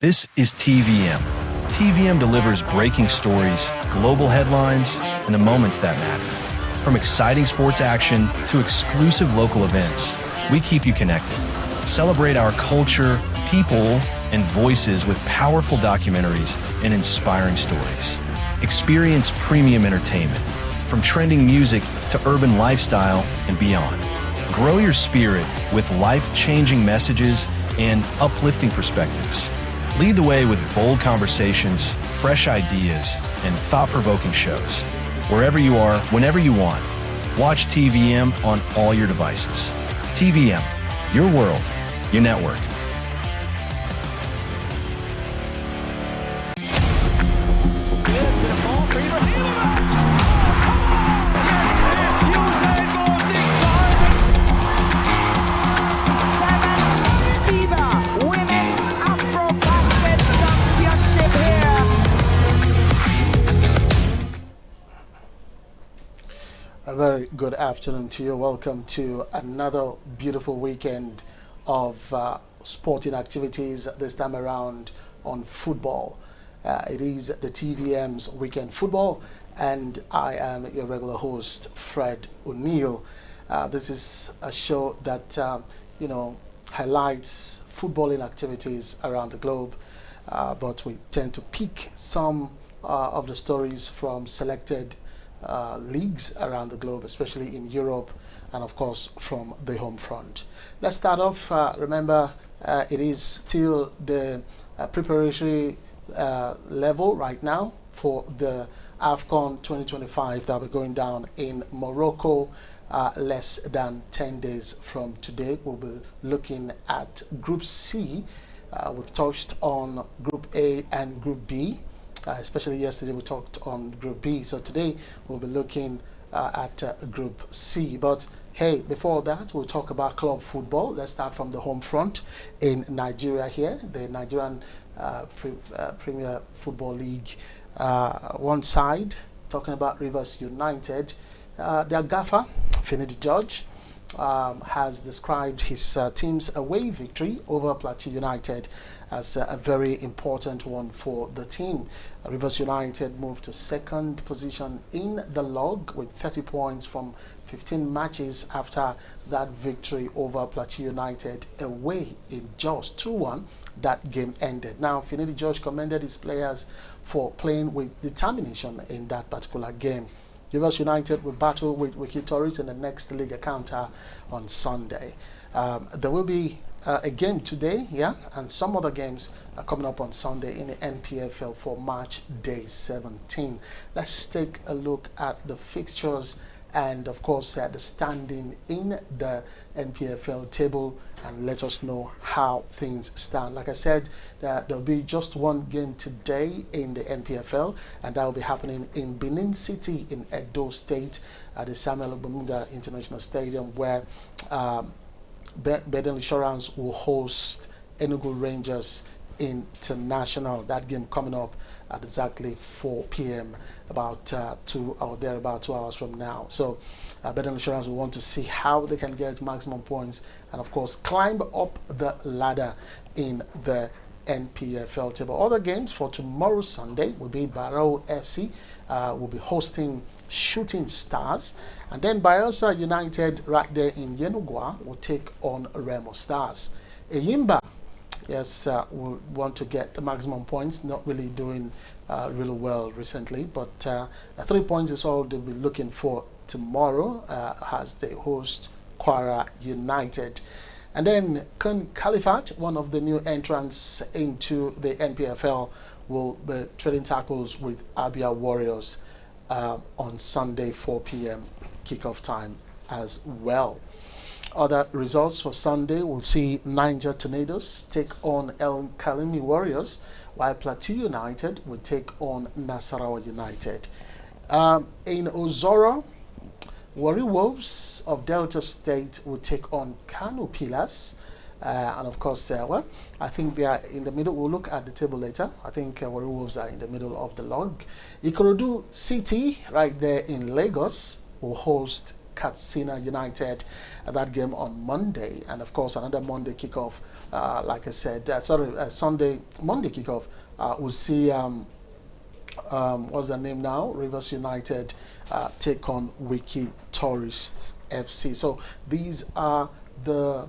This is TVM. TVM delivers breaking stories, global headlines, and the moments that matter. From exciting sports action to exclusive local events, we keep you connected. Celebrate our culture, people, and voices with powerful documentaries and inspiring stories. Experience premium entertainment, from trending music to urban lifestyle and beyond. Grow your spirit with life-changing messages and uplifting perspectives. Lead the way with bold conversations, fresh ideas, and thought-provoking shows. Wherever you are, whenever you want, watch TVM on all your devices. TVM, your world, your network. A very good afternoon to you. Welcome to another beautiful weekend of sporting activities, this time around on football. It is the TVM's Weekend Football, and I am your regular host, Fred O'Neill. This is a show that highlights footballing activities around the globe, but we tend to pick some of the stories from selected leagues around the globe, especially in Europe, and of course from the home front. Let's start off. Remember, it is still the preparatory level right now for the AFCON 2025 that will be going down in Morocco less than 10 days from today. We'll be looking at Group C. We've touched on Group A and Group B. Especially yesterday we talked on Group B, so today we'll be looking at Group C. But hey, before that we'll talk about club football. Let's start from the home front in Nigeria here, the Nigerian Premier Football League. One side, talking about Rivers United, their gaffer, Finidi George, has described his team's away victory over Plateau United as a very important one for the team. Rivers United moved to second position in the log with 30 points from 15 matches after that victory over Plateau United away in Jos 2-1. That game ended. Now, Finidi George commended his players for playing with determination in that particular game. Rivers United will battle with Wiki Tories in the next league encounter on Sunday. There will be a game today, and some other games are coming up on Sunday in the NPFL for March Day 17. Let's take a look at the fixtures and, of course, the standing in the NPFL table, and let us know how things stand. Like I said, there'll be just one game today in the NPFL, and that will be happening in Benin City in Edo State at the Samuel Ogbonimunda International Stadium, where Beden Insurance will host Enugu Rangers International. That game coming up at exactly 4 p.m. about 2 hours from now. So Beden Insurance will want to see how they can get maximum points and of course climb up the ladder in the NPFL table. Other games for tomorrow Sunday will be Barrow FC will be hosting Shooting Stars, and then Bayelsa United right there in Yenugua will take on Remo Stars. Eyimba, yes, will want to get the maximum points, not really doing really well recently, but 3 points is all they'll be looking for tomorrow as they host Kwara United. And then Caliphate, one of the new entrants into the NPFL, will be trading tackles with Abia Warriors on Sunday 4 p.m. kickoff time as well. Other results for Sunday, we'll see Niger Tornadoes take on El Kalimi Warriors, while Plateau United will take on Nasarawa United. In Ozoro, Warri Wolves of Delta State will take on Kano Pillars. And of course, well, I think they are in the middle. We'll look at the table later. I think Warri Wolves are in the middle of the log. Ikorodu City, right there in Lagos, will host Katsina United. That game on Monday, and of course another Monday kickoff. Like I said, Monday kickoff. We'll see. What's the name now? Rivers United take on Wiki Tourists FC. So these are the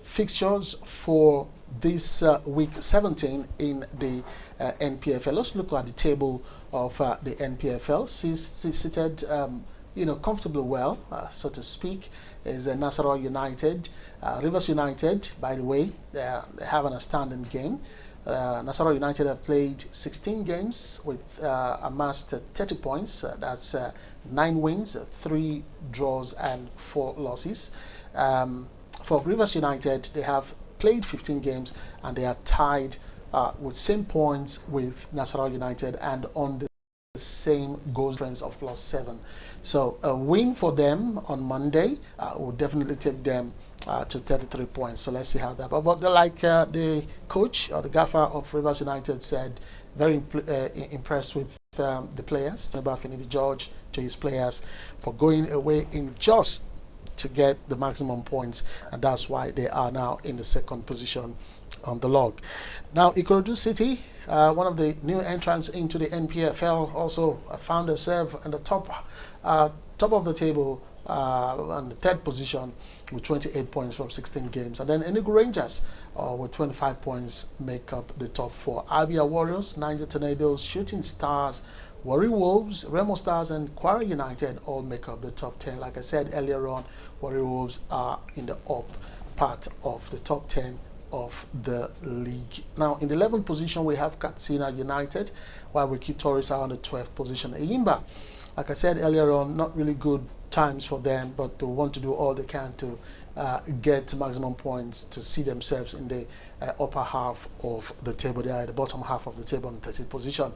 fixtures for this week 17 in the NPFL. Let's look at the table of the NPFL. Seated, comfortably well, so to speak, is Nasarawa United. Rivers United, by the way, they have an outstanding game. Nasarawa United have played 16 games with amassed 30 points. That's 9 wins, 3 draws, and 4 losses. For Rivers United, they have played 15 games and they are tied with same points with Nasarawa United and on the same goal difference of +7. So a win for them on Monday will definitely take them to 33 points. So let's see how that. But like the coach or the gaffer of Rivers United said, very impressed with the players. About Finidi George to his players for going away in just to get the maximum points, and that's why they are now in the second position on the log. Now Ikorodu City, one of the new entrants into the NPFL, also found themselves in the top of the table on the 3rd position with 28 points from 16 games, and then Enugu Rangers with 25 points make up the top 4. Abia Warriors, Niger Tornadoes, Shooting Stars, Warri Wolves, Remo Stars, and Kwara United all make up the top 10. Like I said earlier on, Warri Wolves are in the up part of the top 10 of the league. Now in the 11th position we have Katsina United, while Wiki Tourists are on the 12th position. Eyimba, like I said earlier on, not really good times for them, but they want to do all they can to get maximum points to see themselves in the upper half of the table. They are at the bottom half of the table on the 13th position.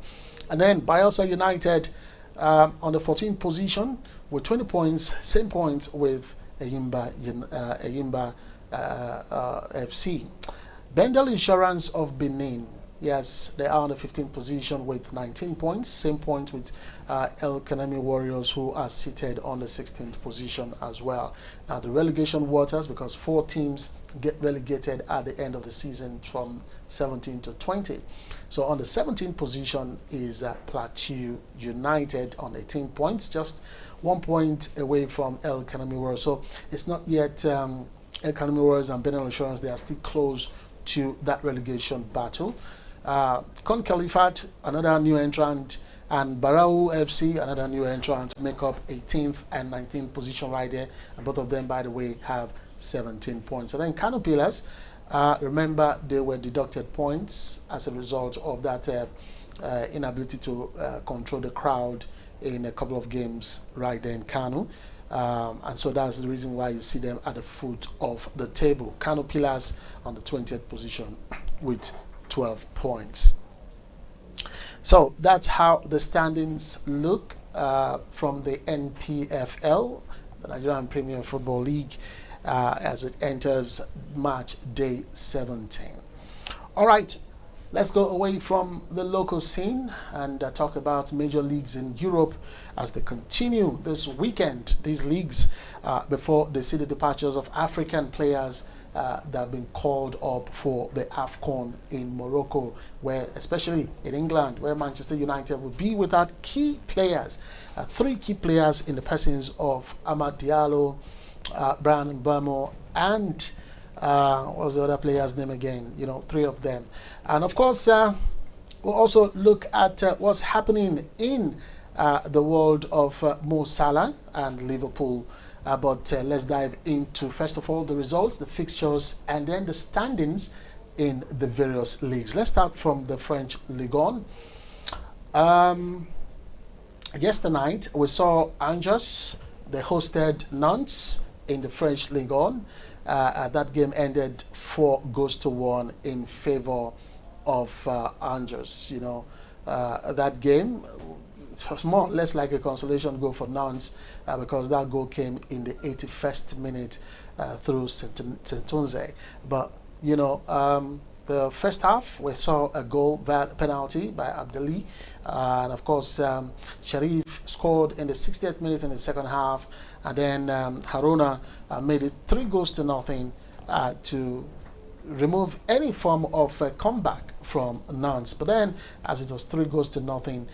And then Bayelsa United on the 14th position with 20 points, same points with Eyimba FC. Bendel Insurance of Benin, yes, they are on the 15th position with 19 points, same point with El Kanemi Warriors, who are seated on the 16th position as well. Now the relegation waters, because 4 teams get relegated at the end of the season from 17 to 20. So on the 17th position is Plateau United on 18 points, just 1 point away from El Kanemi Warriors. So it's not yet El Kanemi Warriors and Bendel Insurance, they are still close to that relegation battle. Con Califat, another new entrant, and Barau FC, another new entrant, make up 18th and 19th position right there, and both of them, by the way, have 17 points. And then Kano Pillars, remember they were deducted points as a result of that inability to control the crowd in a couple of games right there in Kano. And so that's the reason why you see them at the foot of the table. Kano Pillars on the 20th position with 12 points. So that's how the standings look from the NPFL, the Nigerian Premier Football League, as it enters March day 17. All right, let's go away from the local scene and talk about major leagues in Europe as they continue this weekend. These leagues, before they see the departures of African players that have been called up for the AFCON in Morocco, where, especially in England, where Manchester United will be without key players, 3 key players in the persons of Amad Diallo, Brian Mbamo, and what was the other player's name again? 3 of them. And of course, we'll also look at what's happening in the world of Mo Salah and Liverpool. But let's dive into, first of all, the results, the fixtures, and then the standings in the various leagues. Let's start from the French Ligue 1. Yesterday night, we saw Angers. They hosted Nantes in the French Ligue 1. That game ended 4-1 in favor of Angers. That game, it was more or less like a consolation goal for Nantes because that goal came in the 81st minute through Saint-Tunze. But the first half we saw a goal penalty by Abdelli, and of course Sharif scored in the 60th minute in the second half, and then Haruna made it 3 goals to nothing to remove any form of comeback from Nantes. But then, as it was 3 goals to nothing,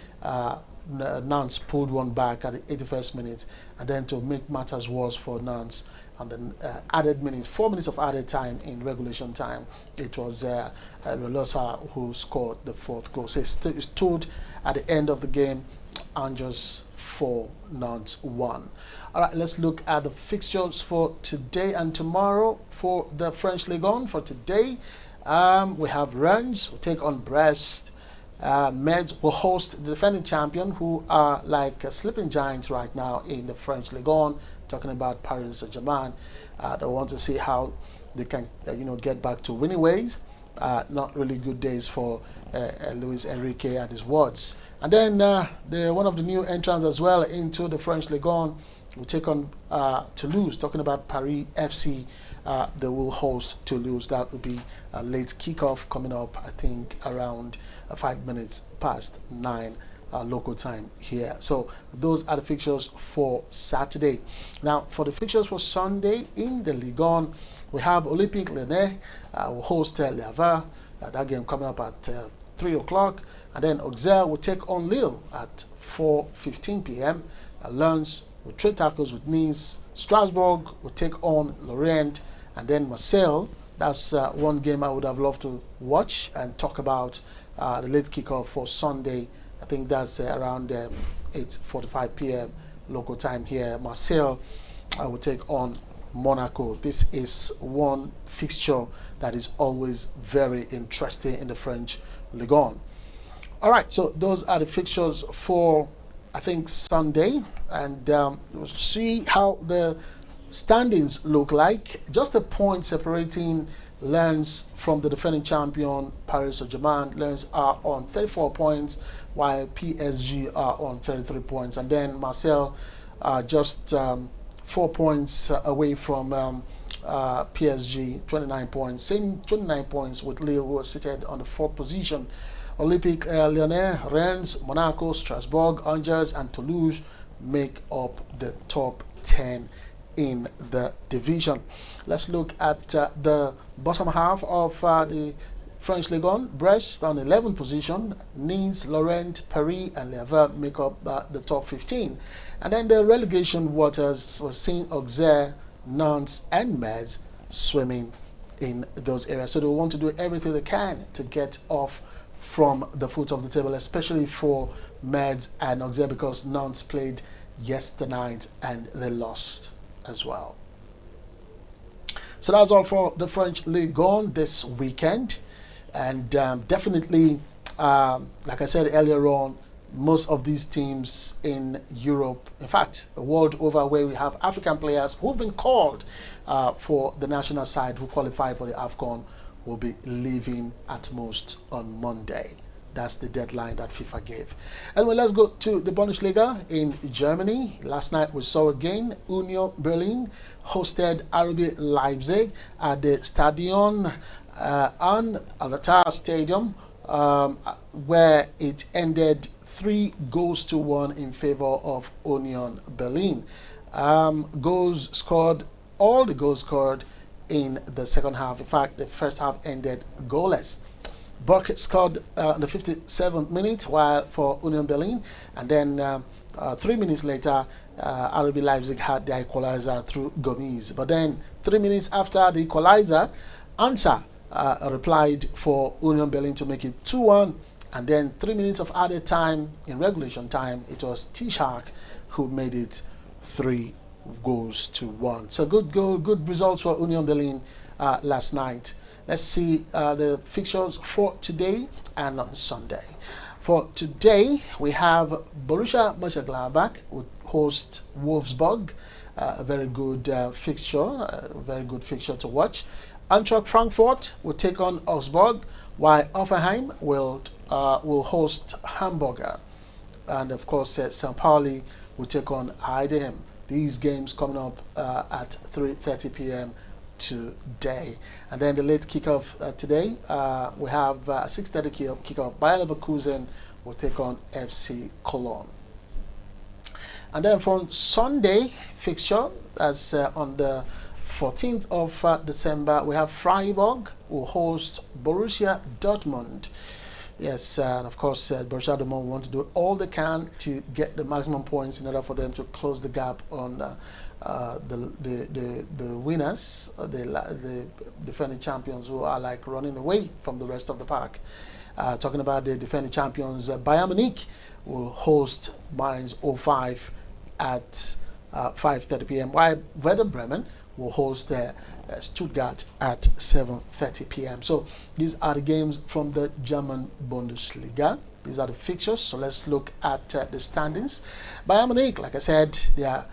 Nantes pulled one back at the 81st minute, and then to make matters worse for Nantes, and then added minutes, 4 minutes of added time in regulation time, it was Relosa who scored the 4th goal. So it stood at the end of the game, Angers 4, Nantes 1. All right, let's look at the fixtures for today and tomorrow for the French Ligue 1. For today, we have Rennes will take on Brest. Metz will host the defending champion, who are like sleeping giants right now in the French Ligue 1. Talking about Paris Saint-Germain, they want to see how they can, get back to winning ways. Not really good days for Luis Enrique and his wards. And then one of the new entrants as well into the French Ligue 1 will take on Toulouse. Talking about Paris FC, they will host Toulouse. That will be a late kickoff coming up, I think, around 5 minutes past 9 local time here. So those are the fixtures for Saturday. Now, for the fixtures for Sunday in the Ligue 1, we have Olympique Lyonnais will host Le Havre. That game coming up at 3 o'clock. And then Auxerre will take on Lille at 4:15 p.m. Lens will trade tackles with Nice. Strasbourg will take on Lorient. And then Marseille, that's one game I would have loved to watch and talk about. The late kickoff for Sunday, I think that's around 8:45 p.m. local time here. Marseille will take on Monaco. This is one fixture that is always very interesting in the French Ligue 1. All right, so those are the fixtures for, I think, Sunday, and we'll see how the standings look like. Just a point separating Lens from the defending champion Paris Saint-Germain. Lens are on 34 points, while PSG are on 33 points, and then Marseille are just 4 points away from PSG, 29 points. Same 29 points with Lille, who are seated on the 4th position. Olympique Lyonnais, Rennes, Monaco, Strasbourg, Angers, and Toulouse make up the top 10 in the division. Let's look at the bottom half of the French Ligue 1. Brest on 11th position. Nice, Lorient, Paris, and Le Havre make up the top 15. And then the relegation waters were seeing Auxerre, Nantes, and Metz swimming in those areas. So they want to do everything they can to get off from the foot of the table, especially for Metz and Auxerre, because Nantes played yesterday night and they lost as well. So that's all for the French Ligue 1 this weekend. And definitely, like I said earlier on, most of these teams in Europe, in fact, the world over, where we have African players who've been called for the national side, who qualify for the AFCON, will be leaving at most on Monday. That's the deadline that FIFA gave. Anyway, let's go to the Bundesliga in Germany. Last night we saw again Union Berlin hosted RB Leipzig at the Stadion an Alatar Stadium, where it ended 3-1 in favor of Union Berlin. Goals scored, all the goals scored in the second half. In fact, the first half ended goalless. Buck scored in the 57th minute while for Union Berlin, and then 3 minutes later, RB Leipzig had the equalizer through Gomez. But then 3 minutes after the equalizer, Ansa replied for Union Berlin to make it 2-1, and then 3 minutes of added time in regulation time, it was T-Shark who made it 3-1. So good goal, good results for Union Berlin last night. Let's see the fixtures for today and on Sunday. For today, we have Borussia Mönchengladbach would host Wolfsburg. A very good fixture to watch. Eintracht Frankfurt will take on Augsburg, while Hoffenheim will host Hamburger, and of course St. Pauli will take on Heidenheim. These games coming up at 3:30 p.m. today. And then the late kickoff today, we have 6:30 kickoff. Bayer Leverkusen will take on FC Cologne. And then from Sunday fixture, that's on the 14th of December, we have Freiburg will host Borussia Dortmund. Yes, and of course, Borussia Dortmund want to do all they can to get the maximum points in order for them to close the gap on the winners, the defending champions, who are like running away from the rest of the pack. Talking about the defending champions, Bayern Munich will host Mainz 05 at 5:30 p.m. while Werder Bremen will host Stuttgart at 7:30 p.m. So these are the games from the German Bundesliga. These are the fixtures. So let's look at the standings. Bayern Munich, like I said, they are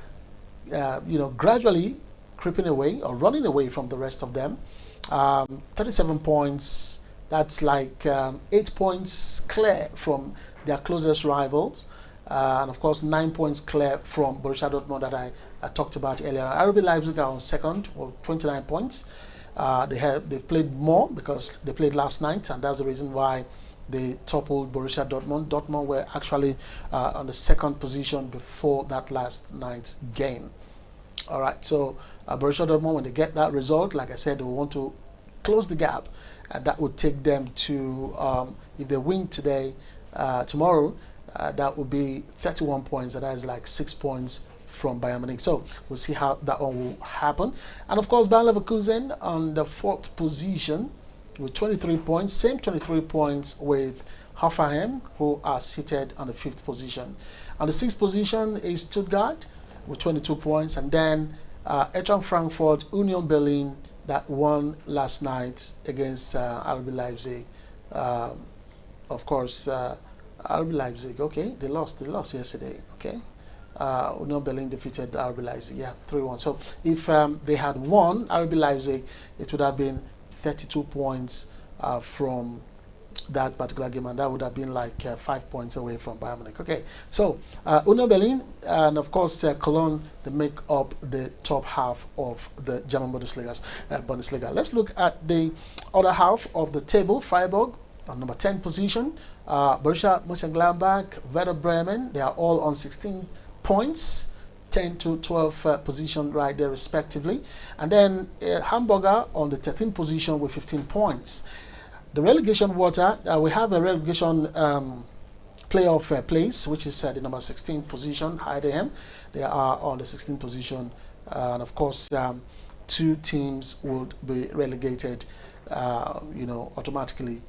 gradually creeping away or running away from the rest of them. 37 points. That's like 8 points clear from their closest rivals. And of course 9 points clear from Borussia Dortmund that I talked about earlier. RB Leipzig are on second with 29 points. They played more because they played last night, and that's the reason why they toppled Borussia Dortmund. Dortmund were actually on the second position before that last night's game. All right, so Borussia Dortmund, when they get that result, like I said, they will want to close the gap, and that would take them to, if they win tomorrow, that would be 31 points, and that is like 6 points from Bayern Munich. So we'll see how that one will happen. And of course, Bayer Leverkusen on the 4th position with 23 points, same 23 points with Hoffenheim, who are seated on the 5th position. On the 6th position is Stuttgart with 22 points, and then Eintracht Frankfurt, Union Berlin, that won last night against RB Leipzig. Of course, RB Leipzig, okay, they lost yesterday, okay. Union Berlin defeated RB Leipzig, yeah, 3-1. So if they had won RB Leipzig, it would have been 32 points from that particular game, and that would have been like 5 points away from Bayern Munich. Okay, so Union Berlin and of course Cologne, they make up the top half of the German Bundesliga. Let's look at the other half of the table. Freiburg on number 10 position, Borussia Mönchengladbach, Werder Bremen, they are all on 16 points, 10 to 12 position right there respectively, and then Hamburger on the 13th position with 15 points. The relegation water, we have a relegation playoff place, which is the number 16 position, Heidenheim. They are on the 16th position, and of course 2 teams would be relegated automatically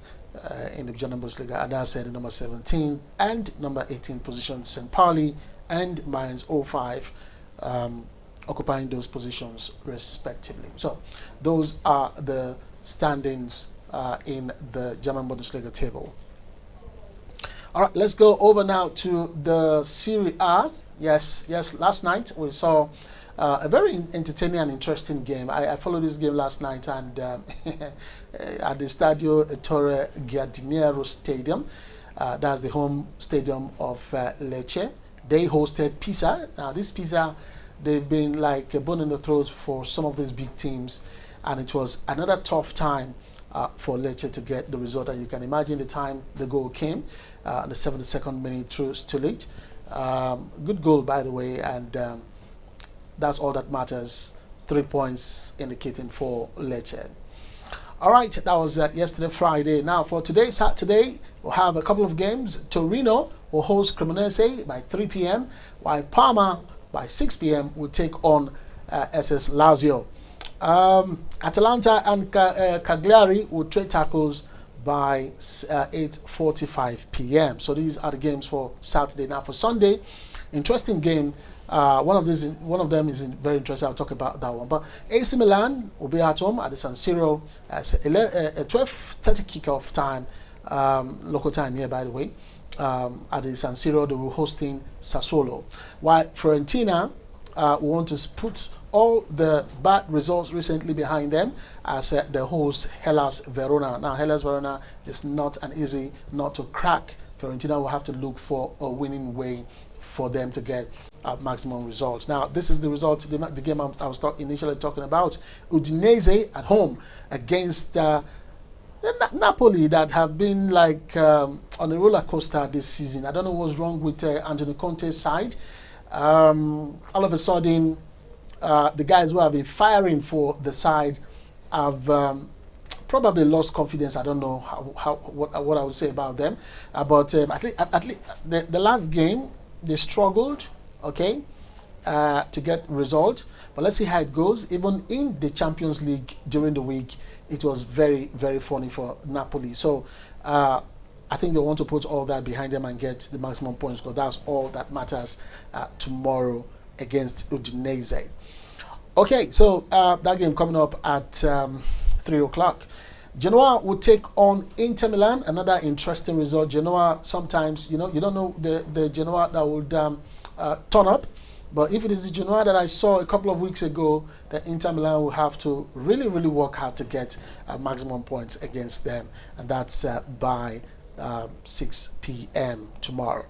in the German Bundesliga, and that's the number 17 and number 18 position, St. Pauli and Mainz 05, occupying those positions respectively. So those are the standings in the German Bundesliga table. All right, let's go over now to the Serie A. Yes, last night we saw a very entertaining and interesting game. I followed this game last night, and at the Stadio Ettore Giardiniero Stadium, that's the home stadium of Lecce. They hosted Pisa. Now this Pisa, they've been like a bone in the throat for some of these big teams, and it was another tough time for Lecce to get the result. And you can imagine the time the goal came, the 72nd minute through Stulic. Good goal, by the way, and that's all that matters. 3 points indicating for Lecce. All right, that was yesterday, Friday. Now for today, Saturday, we'll have a couple of games. Torino will host Cremonese by 3 p.m., while Parma by 6 p.m. will take on SS Lazio. Atalanta and Cagliari will trade tackles by 8:45 p.m. So these are the games for Saturday. Now for Sunday, interesting game. One of them is very interesting. I'll talk about that one. But AC Milan will be at home at the San Siro at 12:30 kickoff time, local time here, by the way. At the San Siro, they will hosting Sassuolo. While Fiorentina want to put all the bad results recently behind them as the host Hellas Verona. Now Hellas Verona is not an easy nut to crack. Fiorentina will have to look for a winning way for them to get maximum results. Now this is the result, the game I was initially talking about. Udinese at home against Napoli, that have been like on a roller coaster this season. I don't know what's wrong with Antonio Conte's side. All of a sudden, the guys who have been firing for the side have probably lost confidence. I don't know what I would say about them, but at least the last game they struggled, okay, to get results. But let's see how it goes. Even in the Champions League during the week, it was very, very funny for Napoli. So I think they want to put all that behind them and get the maximum points, because that's all that matters tomorrow against Udinese. Okay, so that game coming up at 3 o'clock. Genoa will take on Inter Milan. Another interesting result. Genoa, sometimes, you don't know the Genoa that would turn up. But if it is the Genoa that I saw a couple of weeks ago, the Inter Milan will have to really, really work hard to get maximum points against them. And that's by 6 p.m. tomorrow.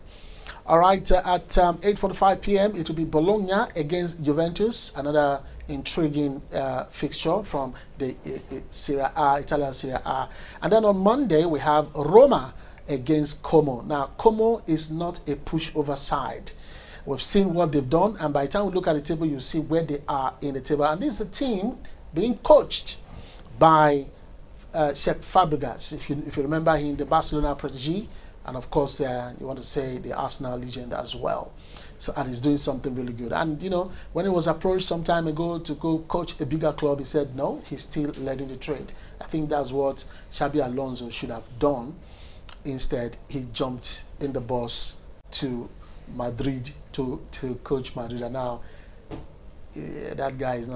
All right, at 8:45 p.m. it will be Bologna against Juventus, another intriguing fixture from the Serie A, Italian Serie A. And then on Monday we have Roma against Como. Now Como is not a pushover side. We've seen what they've done, and by the time we look at the table, you see where they are in the table. And this is a team being coached by Cesc Fabregas. If you remember him, the Barcelona protege, and of course you want to say the Arsenal legend as well. So, and he's doing something really good. And when he was approached some time ago to go coach a bigger club, he said no, he's still leading the trade. I think that's what Xabi Alonso should have done. Instead, he jumped in the bus to Madrid to coach Madrid, and now that guy is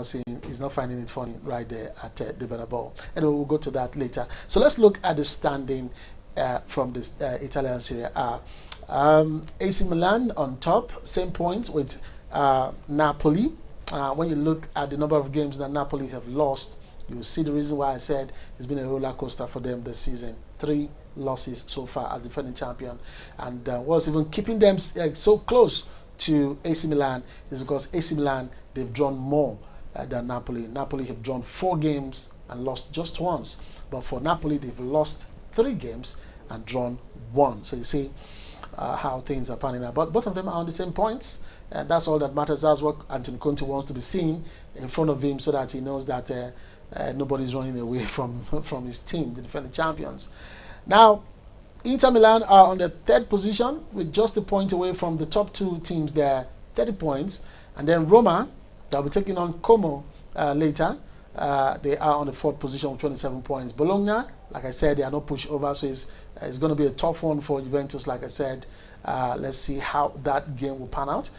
not finding it funny right there at the Bernabeu. Anyway, we'll go to that later. So let's look at the standing from this Italian Serie A. AC Milan on top, same points with Napoli. When you look at the number of games that Napoli have lost, you see the reason why I said it's been a roller coaster for them this season. 3 losses so far as defending champion, and what's even keeping them so close to AC Milan is because AC Milan, they've drawn more than Napoli. Napoli have drawn 4 games and lost just once, but for Napoli they've lost 3 games and drawn 1. So you see how things are panning out. But both of them are on the same points, and that's all that matters. That's what Antonio Conte wants to be seen in front of him, so that he knows that nobody's running away from his team, the defending champions. Now, Inter Milan are on the 3rd position with just a point away from the top 2 teams there, 30 points. And then Roma, they'll be taking on Como later. They are on the 4th position with 27 points. Bologna, like I said, they are not pushed over, so it's going to be a tough one for Juventus, like I said. Let's see how that game will pan out.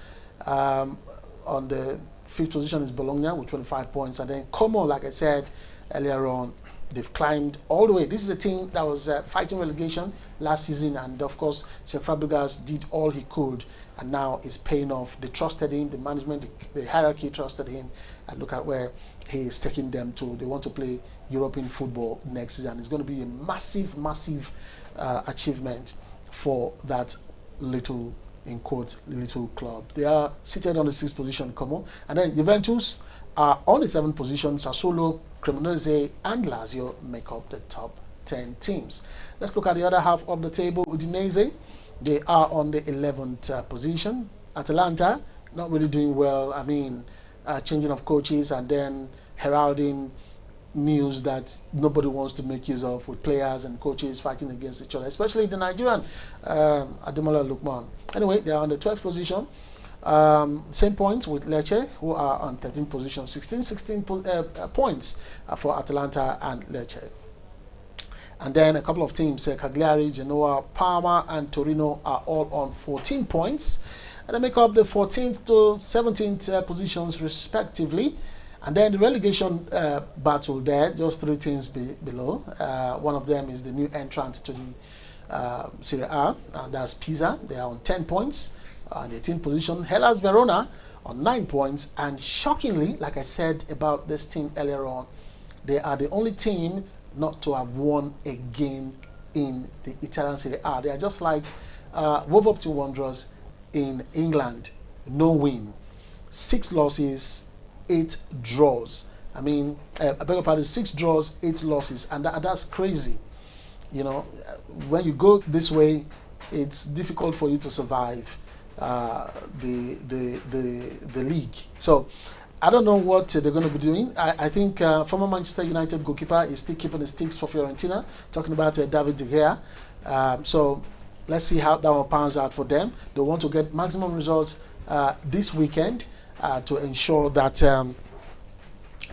On the 5th position is Bologna with 25 points. And then Como, like I said earlier on, they've climbed all the way. This is a team that was fighting relegation last season, and of course, Cesc Fabregas did all he could, and now it's paying off. They trusted him, the management, the hierarchy trusted him, and look at where he is taking them to. They want to play European football next season. It's going to be a massive, massive achievement for that little, in quotes, little club. They are seated on the 6th position, Como, and then Juventus are on the 7th position. Sassuolo, Cremonese and Lazio make up the top 10 teams. Let's look at the other half of the table. Udinese, they are on the 11th position. Atalanta, not really doing well. I mean, changing of coaches and then heralding news that nobody wants to make use of, with players and coaches fighting against each other, especially the Nigerian Ademola Lookman. Anyway, they are on the 12th position. Same points with Lecce, who are on 13th position, 16 points for Atalanta and Lecce. And then a couple of teams, Cagliari, Genoa, Parma and Torino are all on 14 points. And they make up the 14th to 17th positions respectively. And then the relegation battle there, just 3 teams below. One of them is the new entrant to the Serie A, and that's Pisa. They are on 10 points. On the 18th position, Hellas Verona on 9 points, and shockingly, like I said about this team earlier on, they are the only team not to have won a game in the Italian Serie A. They are just like Wolverhampton Wanderers in England, no win, 6 losses, 8 draws. I mean, I beg your pardon, 6 draws, 8 losses, and that's crazy. When you go this way, it's difficult for you to survive. the league. So I don't know what they're going to be doing. I think former Manchester United goalkeeper is still keeping the sticks for Fiorentina, talking about David De Gea. So let's see how that one pans out for them. They want to get maximum results this weekend to ensure that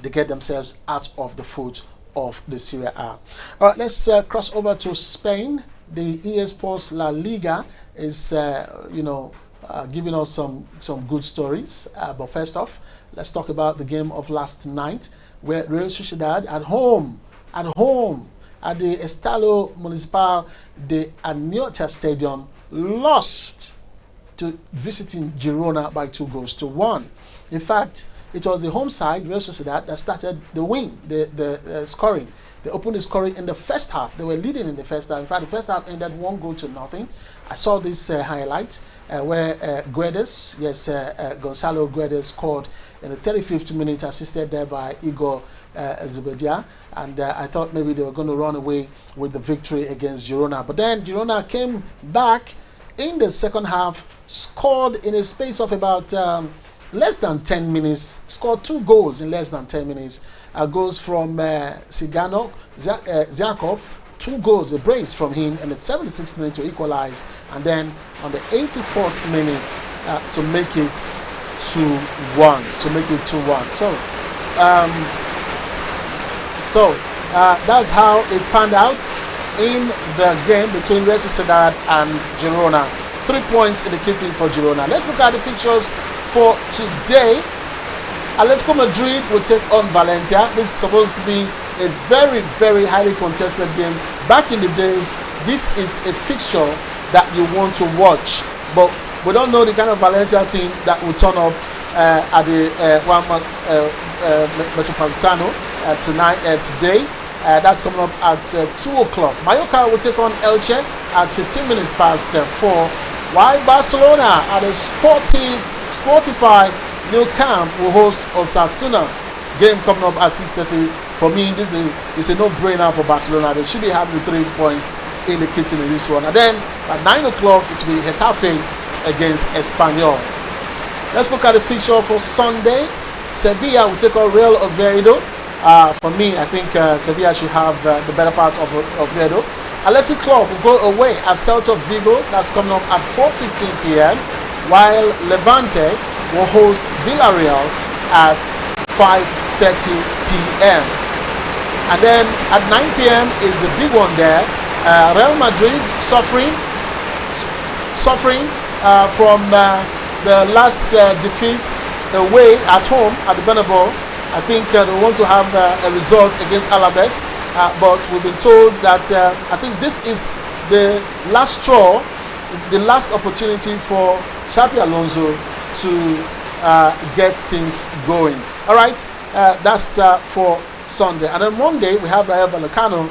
they get themselves out of the foot of the Serie A. All right, let's cross over to Spain. The EA Sports La Liga is, giving us some good stories. But first off, let's talk about the game of last night, where Real Sociedad at home at the Estadio Municipal de Anoeta Stadium lost to visiting Girona by 2-1. In fact, it was the home side, Real Sociedad, that started the scoring. They opened the scoring in the first half. They were leading in the first half. In fact, the first half ended 1-0. I saw this highlight where Guedes, Gonzalo Guedes scored in the 35th minute, assisted there by Igor Zubedia. And I thought maybe they were going to run away with the victory against Girona. But then Girona came back in the second half, scored in a space of about less than 10 minutes, scored 2 goals in less than 10 minutes. Goals from Ziakov, 2 goals, a brace from him, and the 76th minute to equalize, and then on the 84th minute to make it 2-1. So that's how it panned out in the game between Real Sociedad and Girona. 3 points in the kitty for Girona. Let's look at the fixtures for today. Atletico Madrid will take on Valencia. This is supposed to be a very, very highly contested game. Back in the days, this is a fixture that you want to watch. But we don't know the kind of Valencia team that will turn up at the Metropolitano today. That's coming up at 2 o'clock. Mallorca will take on Elche at 15 minutes past 4. While Barcelona at a Spotify Nou Camp will host Osasuna. Game coming up at 6:30. For me, this is a no-brainer for Barcelona. They should be having 3 points in the kitchen in this one. And then at 9 o'clock, it will be Getafe against Espanyol. Let's look at the fixture for Sunday. Sevilla will take on Real Oviedo. For me, I think Sevilla should have the better part of Oviedo. Athletic Club will go away at Celta Vigo. That's coming up at 4:15 p.m. While Levante will host Villarreal at 5:30 p.m. And then at 9 p.m. is the big one there. Real Madrid suffering from the last defeats away at home at the Bernabeu. I think they want to have a result against Alaves, but we've been told that I think this is the last straw, the last opportunity for Xabi Alonso to get things going. All right, that's for Sunday. And on Monday, we have Rayo Vallecano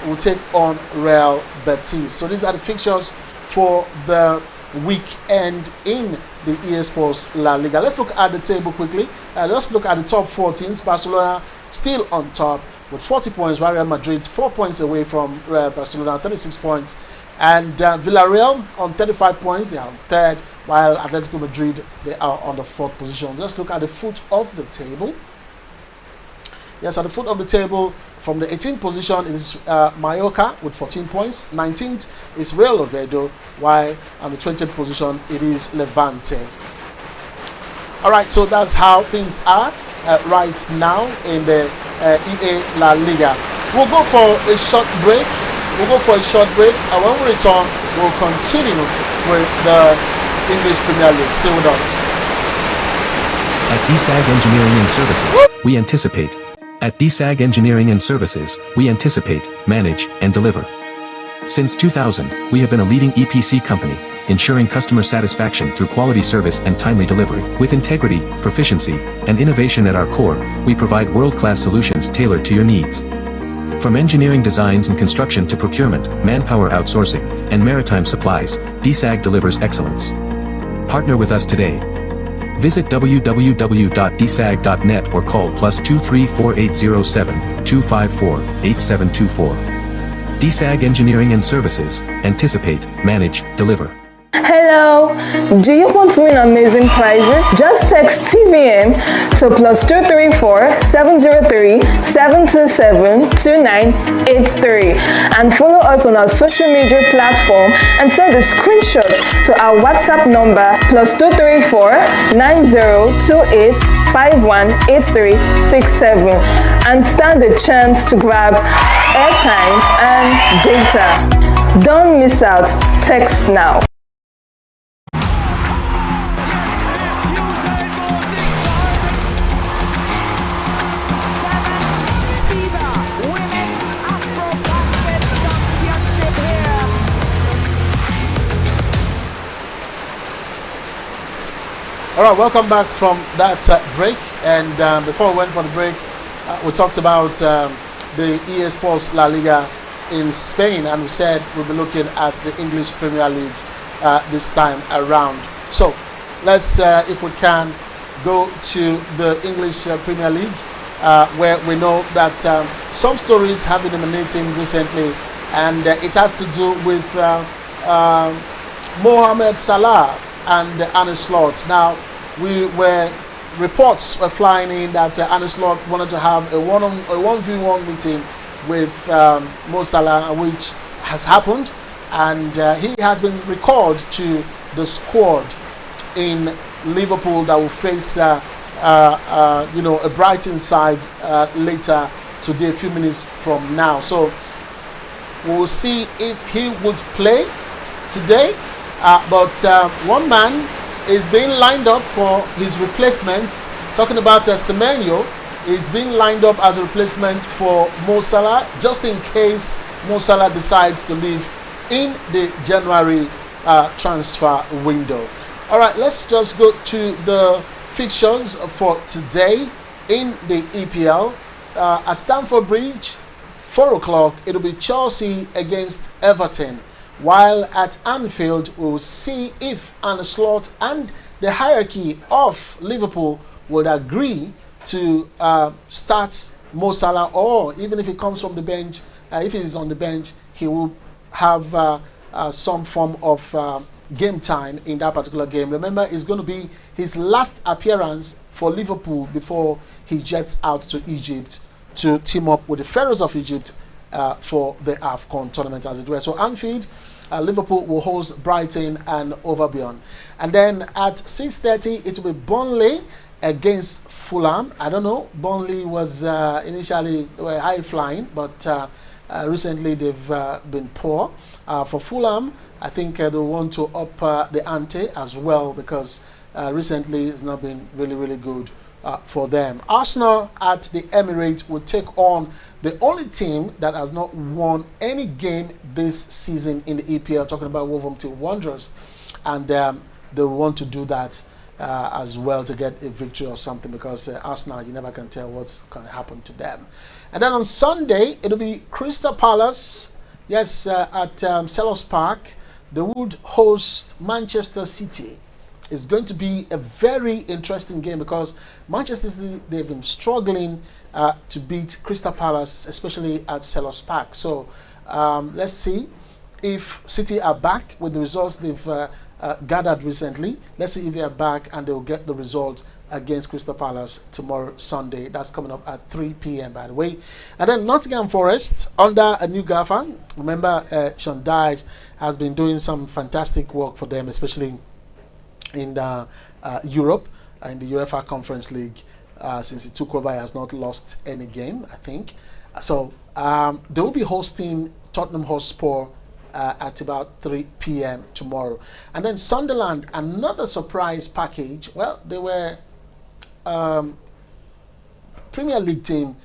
will take on Real Betis. So these are the fixtures for the weekend in the EA Sports La Liga. Let's look at the table quickly. Let's look at the top 4 teams. Barcelona still on top with 40 points, while Real Madrid 4 points away from Barcelona, 36 points. And Villarreal on 35 points, they are on 3rd, while Atletico Madrid, they are on the 4th position. Let's look at the foot of the table. Yes, at the foot of the table, from the 18th position is Mallorca with 14 points. 19th is Real Oviedo, while on the 20th position it is Levante. All right, so that's how things are right now in the EA La Liga. We'll go for a short break. And when we return, we'll continue with the English Premier League. Stay with us. At DSAG Engineering and Services, we anticipate. At DSAG Engineering and Services, we anticipate, manage, and deliver. Since 2000, we have been a leading EPC company, ensuring customer satisfaction through quality service and timely delivery. With integrity, proficiency, and innovation at our core, we provide world-class solutions tailored to your needs. From engineering designs and construction to procurement, manpower outsourcing, and maritime supplies, DSAG delivers excellence. Partner with us today. Visit www.dsag.net or call +23 4807 254 8724. DSAG Engineering and Services, anticipate, manage, deliver. Hello! Do you want to win amazing prizes? Just text TVM to +234 703 727 2983 and follow us on our social media platform and send a screenshot to our WhatsApp number +234 9028 518367 and stand a chance to grab airtime and data. Don't miss out. Text now. All right, welcome back from that break. And before we went for the break, we talked about the EA Sports La Liga in Spain, and we said we'll be looking at the English Premier League this time around. So let's, if we can, go to the English Premier League, where we know that some stories have been emanating recently, and it has to do with Mohamed Salah and Arne Slot. Now, reports were flying in that Arne Slot wanted to have a 1v1 meeting with Mo Salah, which has happened, and he has been recalled to the squad in Liverpool that will face a Brighton side later today, a few minutes from now. So we will see if he would play today. But one man is being lined up for his replacement. Talking about Semenyo, is being lined up as a replacement for Mo Salah, just in case Mo Salah decides to leave in the January transfer window. All right, let's just go to the fixtures for today in the EPL. At Stamford Bridge, 4 o'clock, it'll be Chelsea against Everton. While at Anfield, we will see if Arne Slot and the hierarchy of Liverpool would agree to start Mo Salah, or even if he comes from the bench, if he is on the bench, he will have some form of game time in that particular game. Remember, it's going to be his last appearance for Liverpool before he jets out to Egypt to team up with the Pharaohs of Egypt for the AFCON tournament, as it were. So Anfield, Liverpool will host Brighton and Overbeyond. And then at 6:30, it will be Burnley against Fulham. I don't know, Burnley was initially high flying, but recently they've been poor. For Fulham, I think they want to up the ante as well, because recently it's not been really good for them. Arsenal at the Emirates will take on the only team that has not won any game this season in the EPL, talking about Wolverhampton Wanderers, and they want to do that as well to get a victory or something, because Arsenal, you never can tell what's going to happen to them. And then on Sunday, it'll be Crystal Palace, yes, at Selhurst Park. They would host Manchester City. It's going to be a very interesting game, because Manchester City, they've been struggling to beat Crystal Palace, especially at Selhurst Park. So let's see if City are back with the results they've gathered recently. Let's see if they are back and they'll get the result against Crystal Palace tomorrow, Sunday. That's coming up at 3 p.m. by the way. And then Nottingham Forest under a new gaffer. Remember, Sean Dyche has been doing some fantastic work for them, especially in Europe, in the UEFA Conference League. Since he took over, he has not lost any game, I think. So they will be hosting Tottenham Hotspur at about 3 p.m. tomorrow. And then Sunderland, another surprise package. Well, they were Premier League team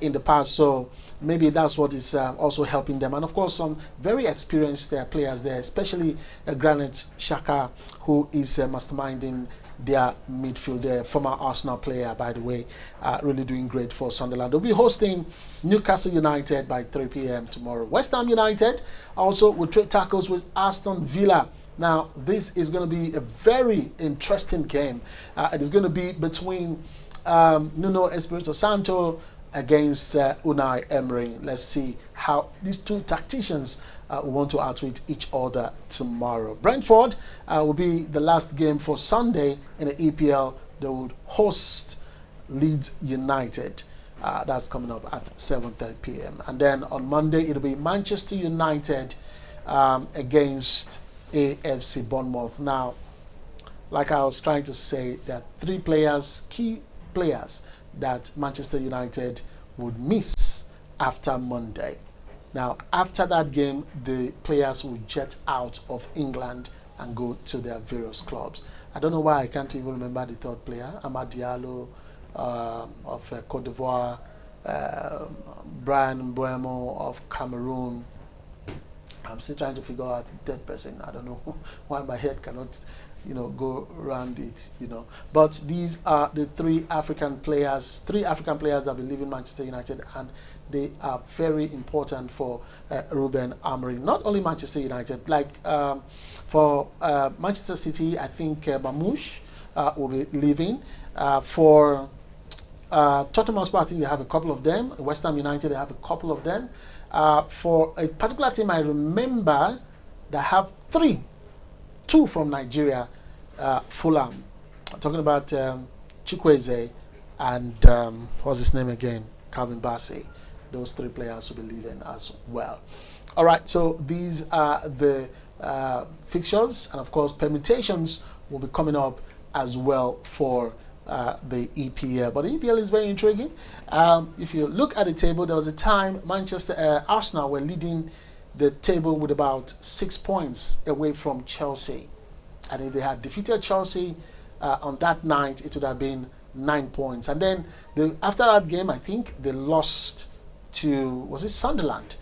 in the past, so maybe that's what is also helping them. And of course, some very experienced players there, especially Granit Xhaka, who is masterminding their midfield, their former Arsenal player, by the way, really doing great for Sunderland. They'll be hosting Newcastle United by 3 p.m. tomorrow. West Ham United also will trade tackles with Aston Villa. Now, this is going to be a very interesting game. It is going to be between Nuno Espirito Santo against Unai Emery. Let's see how these two tacticians want to outwit each other tomorrow. Brentford will be the last game for Sunday in the EPL. They would host Leeds United. That's coming up at 7:30 p.m. And then on Monday, it'll be Manchester United against AFC Bournemouth. Now, like I was trying to say, there are three players, key players, that Manchester United would miss after Monday. Now, after that game, the players will jet out of England and go to their various clubs. I don't know why I can't even remember the third player, Amad Diallo of Cote d'Ivoire, Brian Mbuemo of Cameroon. I'm still trying to figure out the third person. I don't know why my head cannot, go around it, But these are the three African players that will leave in Manchester United, and they are very important for Ruben Amorim. Not only Manchester United, like for Manchester City, I think Mamouche will be leaving. For Tottenham Hotspur, I think they have a couple of them. West Ham United, they have a couple of them. For a particular team, I remember they have two from Nigeria, Fulham. I'm talking about Chukwueze and what's his name again? Calvin Bassey. Those three players will be leaving as well. All right, so these are the fixtures, and of course permutations will be coming up as well for the EPL. But the EPL is very intriguing. If you look at the table, there was a time Arsenal were leading the table with about 6 points away from Chelsea, and if they had defeated Chelsea on that night, it would have been 9 points. And then after that game, I think they lost to, was it Sunderland?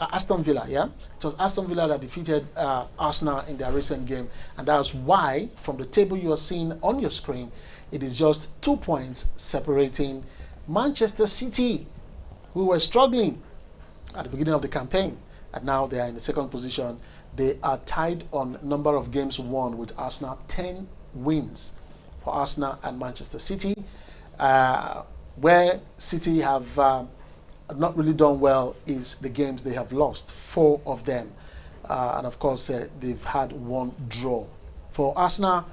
Aston Villa, yeah? It was Aston Villa that defeated Arsenal in their recent game. And that's why, from the table you are seeing on your screen, it is just 2 points separating Manchester City, who were struggling at the beginning of the campaign. And now they are in the second position. They are tied on number of games won with Arsenal, 10 wins for Arsenal and Manchester City. Where City have not really done well is the games they have lost, 4 of them. And of course, they've had 1 draw. For Arsenal,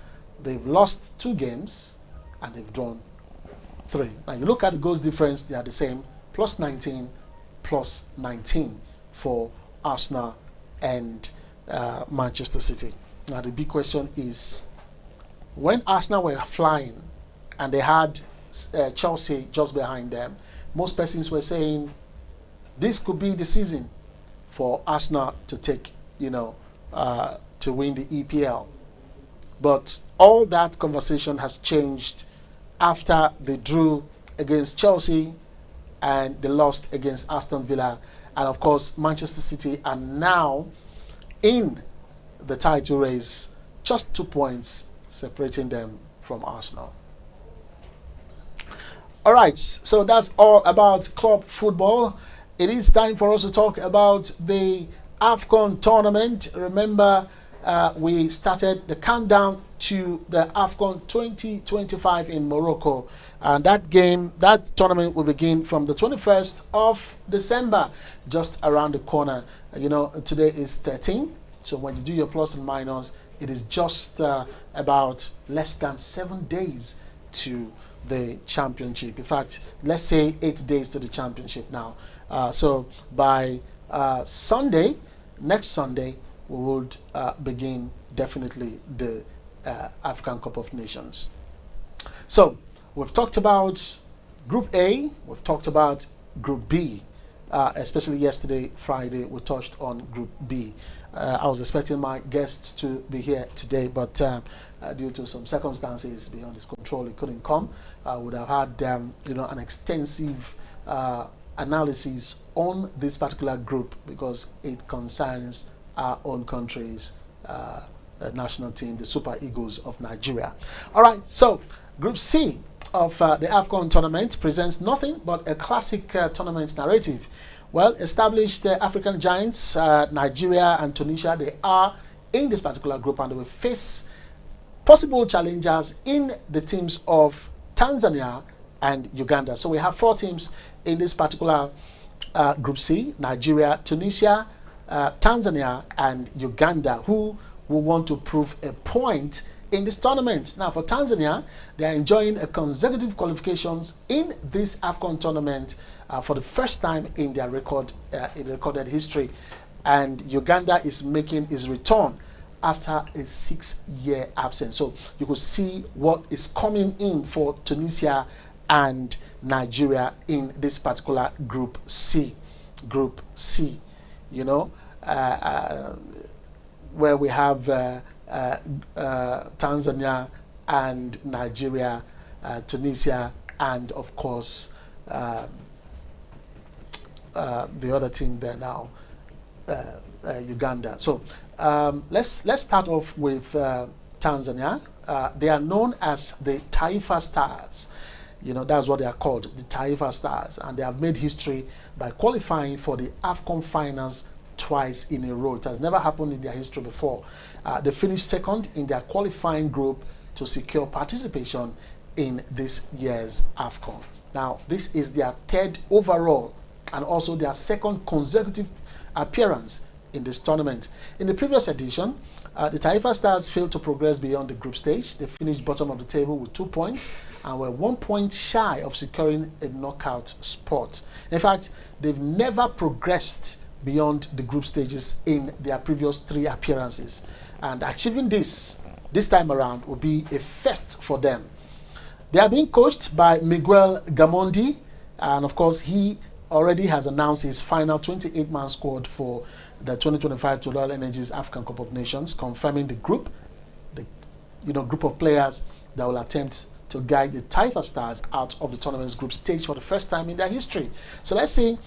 they've lost 2 games and they've drawn 3. Now you look at the goals difference, they are the same, plus 19, plus 19 for Arsenal and Manchester City. Now the big question is, when Arsenal were flying and they had Chelsea just behind them, most persons were saying this could be the season for Arsenal to take, to win the EPL. But all that conversation has changed after they drew against Chelsea and they lost against Aston Villa. And of course, Manchester City are now in the title race, just 2 points separating them from Arsenal. All right, so that's all about club football. It is time for us to talk about the AFCON tournament. Remember, we started the countdown to the AFCON 2025 in Morocco. And that tournament will begin from the 21st of December, just around the corner. Today is 13. So when you do your plus and minus, it is just about less than 7 days to the championship. In fact, let's say 8 days to the championship now. So by Sunday, next Sunday, we would begin definitely the African Cup of Nations. So we've talked about Group A, we've talked about Group B, especially yesterday, Friday, we touched on Group B. I was expecting my guests to be here today, but due to some circumstances beyond his control, he couldn't come. I would have had an extensive analysis on this particular group because it concerns our own country's national team, the Super Eagles of Nigeria. All right, so Group C of the AFCON tournament presents nothing but a classic tournament narrative. Well, established African giants, Nigeria and Tunisia, they are in this particular group, and they will face possible challengers in the teams of Tanzania and Uganda. So we have 4 teams in this particular Group C: Nigeria, Tunisia, Tanzania, and Uganda, who will want to prove a point in this tournament. Now, for Tanzania, they are enjoying a consecutive qualifications in this AFCON tournament for the first time in their recorded history, and Uganda is making his return after a 6-year absence. So you could see what is coming in for Tunisia and Nigeria in this particular Group C. Group C, you know, where we have Tanzania and Nigeria, Tunisia, and of course the other team there now, Uganda. So let's start off with Tanzania. They are known as the Taifa Stars. You know, that's what they are called, the Taifa Stars, and they have made history by qualifying for the AFCON finals twice in a row. It has never happened in their history before. They finished second in their qualifying group to secure participation in this year's AFCON. Now, this is their 3rd overall and also their 2nd consecutive appearance in this tournament. In the previous edition, the Taifa Stars failed to progress beyond the group stage. They finished bottom of the table with 2 points and were 1 point shy of securing a knockout spot. In fact, they've never progressed beyond the group stages in their previous 3 appearances, and achieving this time around will be a first for them. They are being coached by Miguel Gamondi, and of course he already has announced his final 28-man squad for the 2025 Total Energies African Cup of Nations, confirming the group of players that will attempt to guide the Taifa Stars out of the tournament's group stage for the first time in their history. So let's see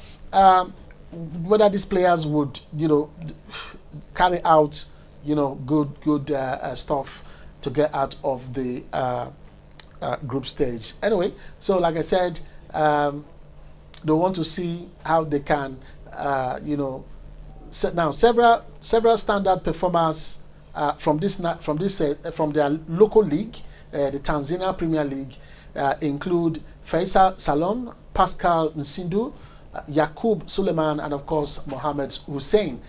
whether these players would, carry out, good stuff to get out of the group stage. Anyway, so like I said, they want to see how they can, now several standard performers from their local league, the Tanzania Premier League, include Faisal Salon, Pascal Nsindu, Yakub Suleiman, and of course Mohamed Hussein.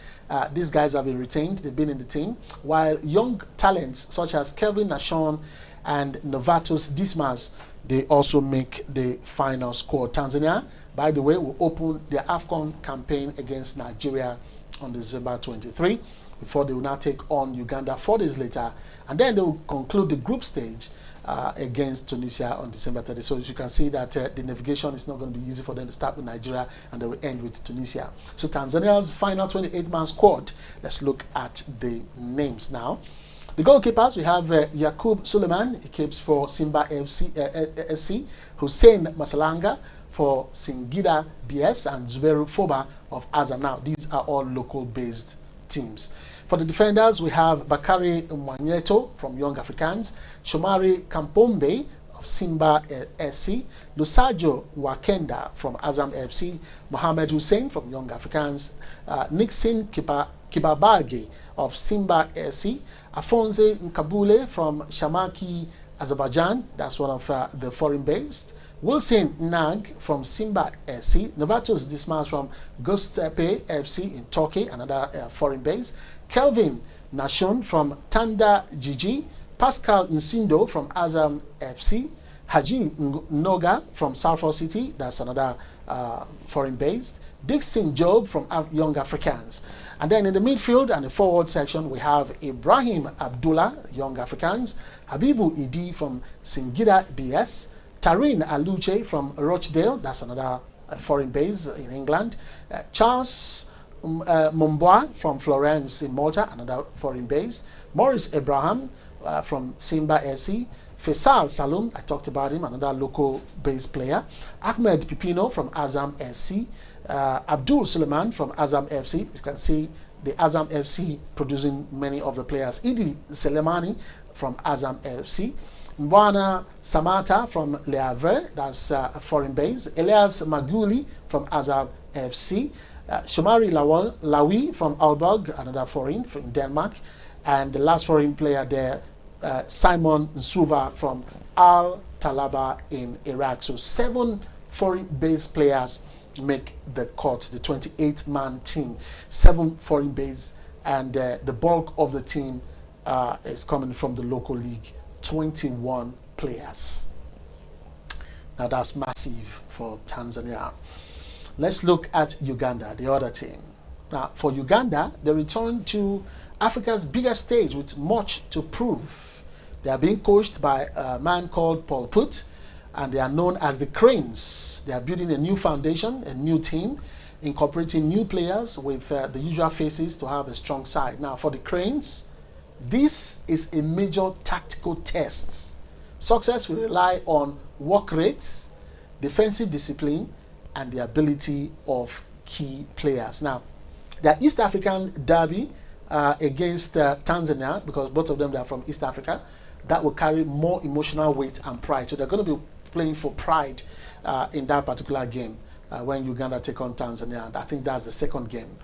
These guys have been retained, they've been in the team, while young talents such as Kelvin Nashon and Novatus Dismas, they also make the final squad. Tanzania, by the way, will open their AFCON campaign against Nigeria on December 23, before they will now take on Uganda 4 days later, and then they will conclude the group stage against Tunisia on December 30. So as you can see that the navigation is not going to be easy for them to start with Nigeria and they will end with Tunisia. So Tanzania's final 28-man squad, let's look at the names now. The goalkeepers, we have Yakub Suleiman, he keeps for Simba SC, Hussein Masalanga for Singida BS, and Zuberu Foba of Azam. Now, these are all local-based teams. For the defenders, we have Bakari Mwanyeto from Young Africans, Shomari Kampombe of Simba SC, Lusajo Wakenda from Azam FC, Mohamed Hussein from Young Africans, Nixon Kibabage of Simba SC, Afonso Nkabule from Shamaki, Azerbaijan, that's one of the foreign-based, Wilson Nag from Simba SC, Novatus Dismas from Göztepe FC in Turkey, another foreign base, Kelvin Nashon from Tanda Gigi, Pascal Nsindo from Azam FC, Haji Noga from Salford City, that's another foreign base, Dixon Job from Young Africans. And then in the midfield and the forward section, we have Ibrahim Abdullah, Young Africans, Habibu Idi from Singida BS, Tarin Aluche from Rochdale, that's another foreign base in England, Charles Mumboa from Florence in Malta, another foreign base, Maurice Abraham from Simba SC, Faisal Salum, I talked about him, another local base player, Ahmed Pipino from Azam SC, Abdul Suleiman from Azam FC. You can see the Azam FC producing many of the players. Idi Selemani from Azam FC, Mbwana Samata from Le Havre, that's a foreign base, Elias Maguli from Azam FC, Shomari Lawi from Aalborg, another foreign from Denmark, and the last foreign player there, Simon Nsuva from Al Talaba in Iraq. So 7 foreign-based players make the cut, the 28-man team. 7 foreign-based, and the bulk of the team is coming from the local league. 21 players. Now that's massive for Tanzania. Let's look at Uganda, the other team. Now for Uganda, they return to Africa's biggest stage with much to prove. They are being coached by a man called Paul Put, and they are known as the Cranes. They are building a new foundation, a new team, incorporating new players with the usual faces to have a strong side. Now for the Cranes, this is a major tactical test. Success will rely on work rates, defensive discipline, and the ability of key players. Now, their East African derby against Tanzania, because both of them they are from East Africa, that will carry more emotional weight and pride. So they're going to be playing for pride in that particular game when Uganda take on Tanzania. And I think that's the second game.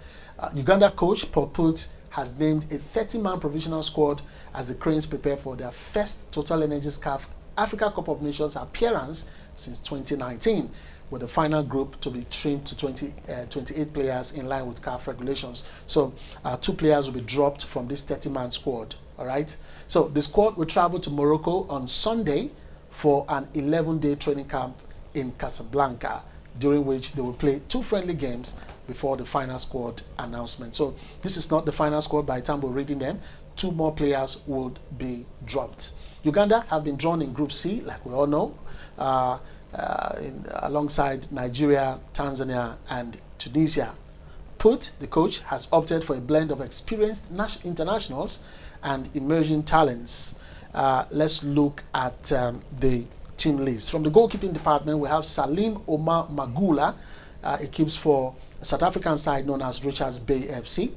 Uganda coach Paul Put has named a 30-man provisional squad as the Cranes prepare for their first Total Energies CAF Africa Cup of Nations appearance since 2019, with the final group to be trimmed to 28 players in line with CAF regulations. So 2 players will be dropped from this 30-man squad. All right. So the squad will travel to Morocco on Sunday for an 11-day training camp in Casablanca, during which they will play 2 friendly games before the final squad announcement. So this is not the final squad by the time we're reading them. 2 more players would be dropped. Uganda have been drawn in Group C, like we all know, alongside Nigeria, Tanzania, and Tunisia. Put, the coach, has opted for a blend of experienced internationals and emerging talents. Let's look at the team list. From the goalkeeping department, we have Salim Omar Magula. He keeps for a South African side known as Richards Bay FC.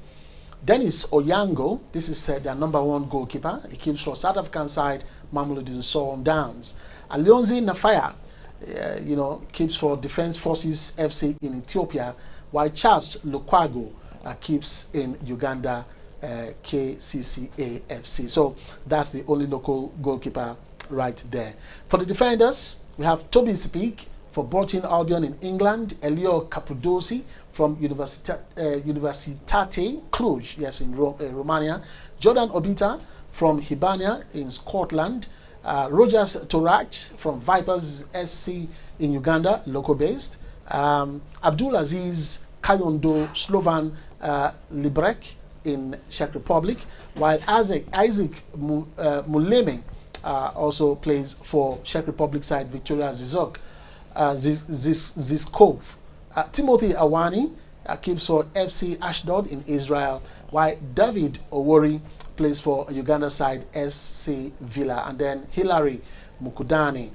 Dennis Oyango, this is their #1 goalkeeper. He keeps for South African side Mamelodi Sundowns. Alionzi Nafaya, keeps for Defense Forces FC in Ethiopia, while Charles Lukwago keeps in Uganda KCCA FC. So that's the only local goalkeeper right there. For the defenders, we have Toby Spik for Bolton Albion in England, Elio Capodossi from Universitate Cluj, yes, in Romania, Jordan Obita from Hibernia in Scotland, Rogers Torach from Vipers SC in Uganda, local based, Abdulaziz Kayondo Slovan Librek in Czech Republic, while Isaac Muleme also plays for Czech Republic side Victoria Ziskov. Timothy Awani keeps for FC Ashdod in Israel, while David Owori plays for Uganda side SC Villa, and then Hilary Mukudani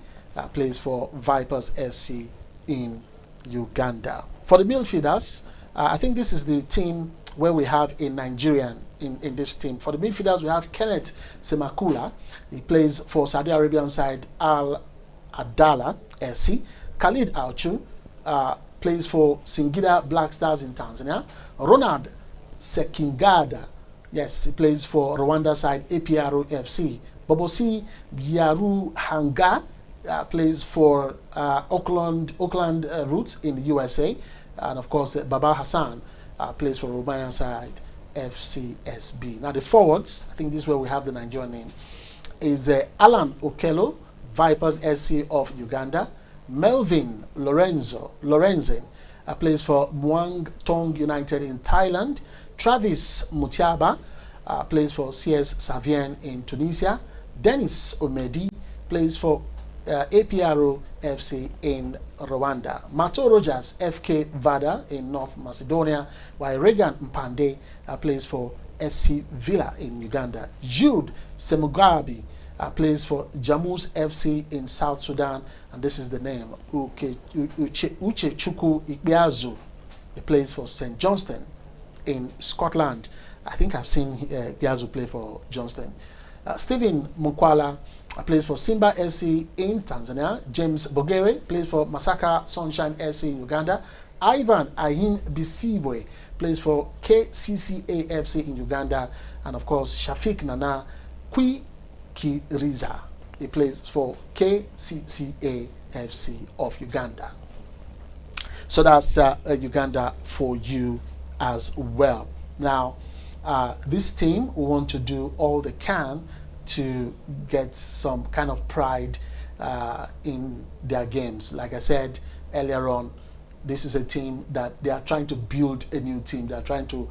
plays for Vipers SC in Uganda. For the midfielders, I think this is the team where we have a Nigerian in this team. For the midfielders, we have Kenneth Semakula. He plays for Saudi Arabian side Al Adala SC. Khalid Auchu plays for Singida Black Stars in Tanzania. Ronald Sekingada, yes, he plays for Rwanda side APRO FC. Bobosi Biaru Hanga plays for Auckland Roots in the USA. And of course, Baba Hassan plays for Romanian side FCSB. Now the forwards, I think this is where we have the Nigerian name, is Alan Okello, Vipers SC of Uganda. Melvin Lorenzen plays for Muang Thong United in Thailand. Travis Mutiaba plays for CS Savien in Tunisia. Dennis Omedi plays for APRO FC in Rwanda. Mato Rogers FK Vada in North Macedonia, while Regan Mpande plays for SC Villa in Uganda. Jude Semugabi plays for Jamus FC in South Sudan, and this is the name, Uchechukwu Ikpeazu. He plays for St. Johnstone in Scotland. I think I've seen Ikpeazu play for Johnston. Stephen Mukwala plays for Simba SC in Tanzania. James Bogere plays for Masaka Sunshine SC in Uganda. Ivan Ahin Bisibwe plays for KCCA FC in Uganda. And of course, Shafiq Nana Kwi Kiriza He plays for KCCA FC of Uganda. So that's Uganda for you as well. Now, this team want to do all they can to get some kind of pride in their games. Like I said earlier on, this is a team that they are trying to build a new team. They are trying to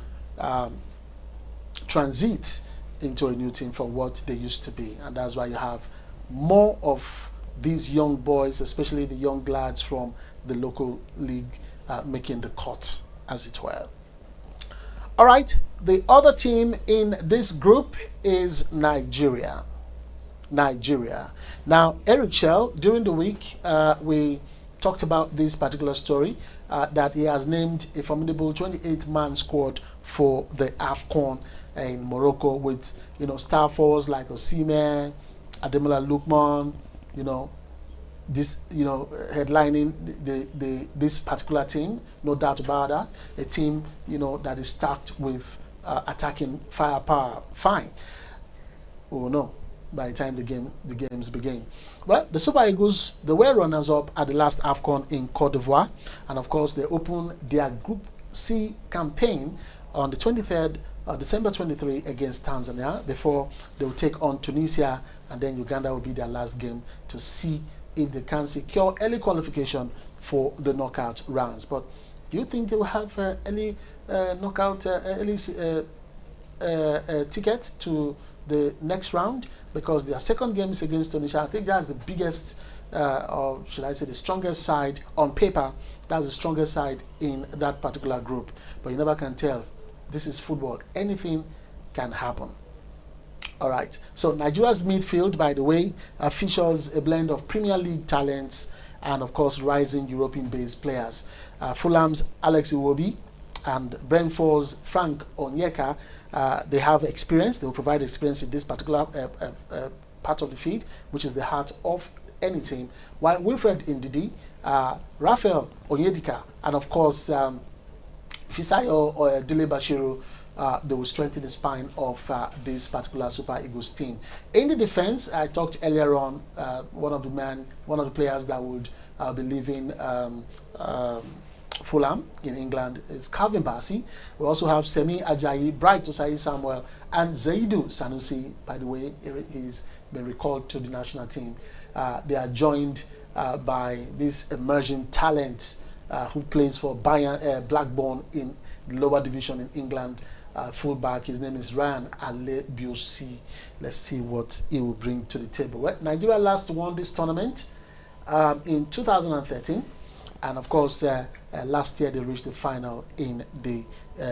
transit into a new team from what they used to be, and that's why you have more of these young boys, especially the young lads from the local league, making the cut, as it were. All right, the other team in this group is Nigeria. Now, Eric Shell, during the week, we talked about this particular story, that he has named a formidable 28-man squad for the AFCON in Morocco with, star forwards like Osimhen, Ademola Lookman, this, headlining this particular team, no doubt about that. A team, that is stacked with attacking firepower. Fine. We will know by the time the games begin. Well, the Super Eagles, they were runners-up at the last AFCON in Cote d'Ivoire, and of course they opened their Group C campaign on the 23rd, December 23 against Tanzania, before they will take on Tunisia, and then Uganda will be their last game to see if they can secure early qualification for the knockout rounds. But do you think they will have early knockout, ticket to the next round? Because their second game is against Tunisia. I think that's the biggest, or should I say the strongest side on paper. That's the strongest side in that particular group. But you never can tell. This is football. Anything can happen. All right. So Nigeria's midfield, by the way, features a blend of Premier League talents and, of course, rising European-based players. Fulham's Alex Iwobi and Brentford's Frank Onyeka, they have experience. They will provide experience in this particular part of the field, which is the heart of any team. While Wilfred Ndidi, Raphael Onyedika, and of course Fisayo or Dile Bashiru, they will strengthen the spine of this particular Super Eagles team. In the defense, I talked earlier on, one of the players that would be leaving Fulham in England is Calvin Bassey. We also have Semi Ajayi, Bright Osai Samuel, and Zaidu Sanusi. By the way, he's been recalled to the national team. They are joined by this emerging talent who plays for Blackburn in the lower division in England. Fullback, his name is Ryan Alebiosi. Let's see what he will bring to the table. Well, Nigeria last won this tournament in 2013, and of course last year they reached the final in the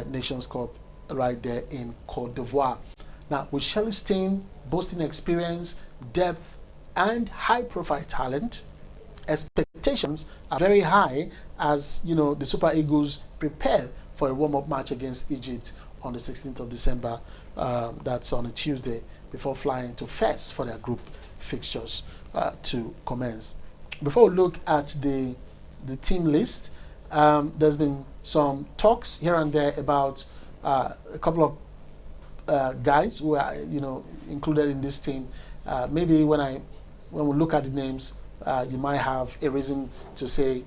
Nations Cup right there in Cote d'Ivoire. Now, with Shelley's team boasting experience, depth, and high-profile talent, expectations are very high as the Super Eagles prepare for a warm-up match against Egypt on the 16th of December. That's on a Tuesday, before flying to Fes for their group fixtures to commence. Before we look at the team list, there's been some talks here and there about a couple of guys who are included in this team. Maybe when we look at the names, you might have a reason to say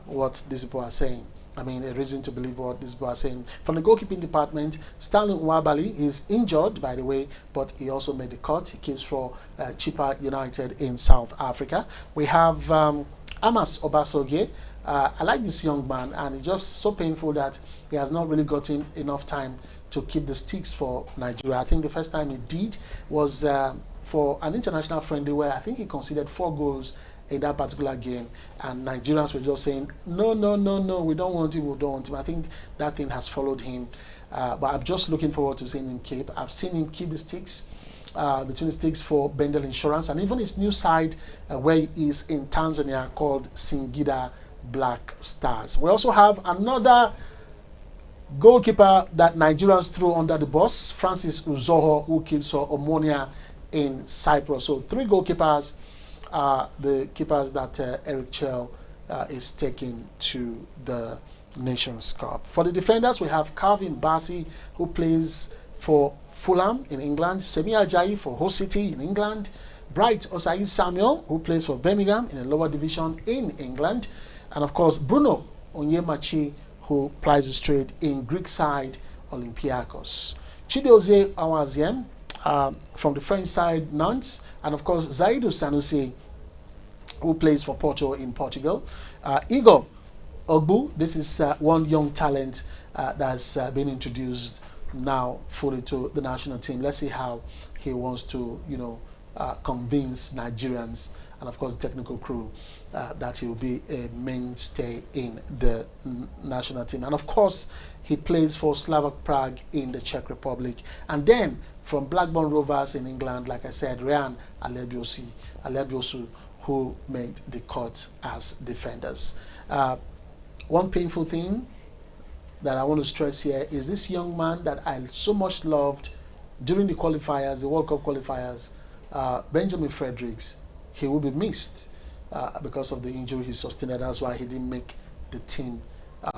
what these people are saying. I mean, a reason to believe what these people are saying. From the goalkeeping department, Stanley Nwabali is injured, by the way, but he also made the cut. He keeps for Chippa United in South Africa. We have Amas Obasogie. I like this young man, and it's just so painful that he has not really gotten enough time to keep the sticks for Nigeria. I think the first time he did was for an international friendly where I think he conceded 4 goals in that particular game, and Nigerians were just saying, no, we don't want him. I think that thing has followed him, but I'm just looking forward to seeing him keep. I've seen him keep the sticks, between the sticks for Bendel Insurance, and even his new side where he is in Tanzania called Singida Black Stars. We also have another goalkeeper that Nigerians threw under the bus, Francis Uzoho, who keeps for Omonia in Cyprus. So 3 goalkeepers are the keepers that Eric Chell is taking to the Nations Cup. For the defenders, we have Calvin Bassey, who plays for Fulham in England, Semi Ajayi for Hull City in England, Bright Osayi Samuel, who plays for Birmingham in a lower division in England. And of course, Bruno Onyemachi, who plies his trade in Greek side Olympiacos. Chidozie Awaziem from the French side Nantes. And of course, Zaidu Sanusi, who plays for Porto in Portugal. Igor Ogbu, this is one young talent that's been introduced now fully to the national team. Let's see how he wants to, convince Nigerians and of course the technical crew that he will be a mainstay in the national team. And of course, he plays for Slovak Prague in the Czech Republic. And then from Blackburn Rovers in England, like I said, Ryan Alebiosu, who made the cut as defenders. One painful thing that I want to stress here is this young man that I so much loved during the qualifiers, the World Cup qualifiers, Benjamin Fredericks. He will be missed because of the injury he sustained. That's why he didn't make the team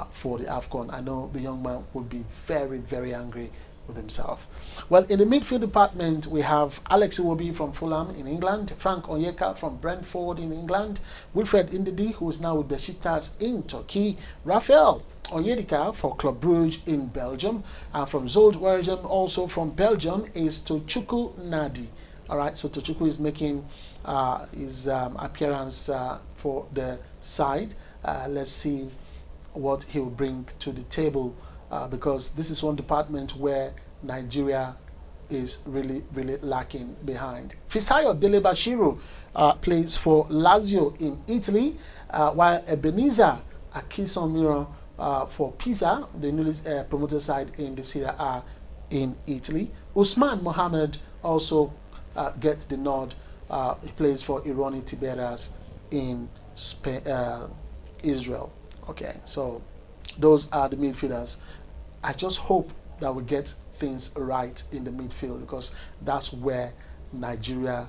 for the AFCON. I know the young man will be very, very angry with himself. Well, in the midfield department, we have Alex Iwobi from Fulham in England, Frank Onyeka from Brentford in England, Wilfred Ndidi, who is now with Besiktas in Turkey, Rafael Onyedika for Club Brugge in Belgium, and from Zoldwaregem, also from Belgium, is Tochukwu Nadi. All right, so Tochukwu is making his appearance for the side. Let's see what he will bring to the table, because this is one department where Nigeria is really, really lacking behind. Fisayo Delebashiru plays for Lazio in Italy, while Ebenezer Akisomiro for Pisa, the newly promoted side in the Serie A in Italy. Usman Mohammed also gets the nod. He plays for Ironi Tiberas in Spain, Israel. Okay, so those are the midfielders. I just hope that we get things right in the midfield, because that's where Nigeria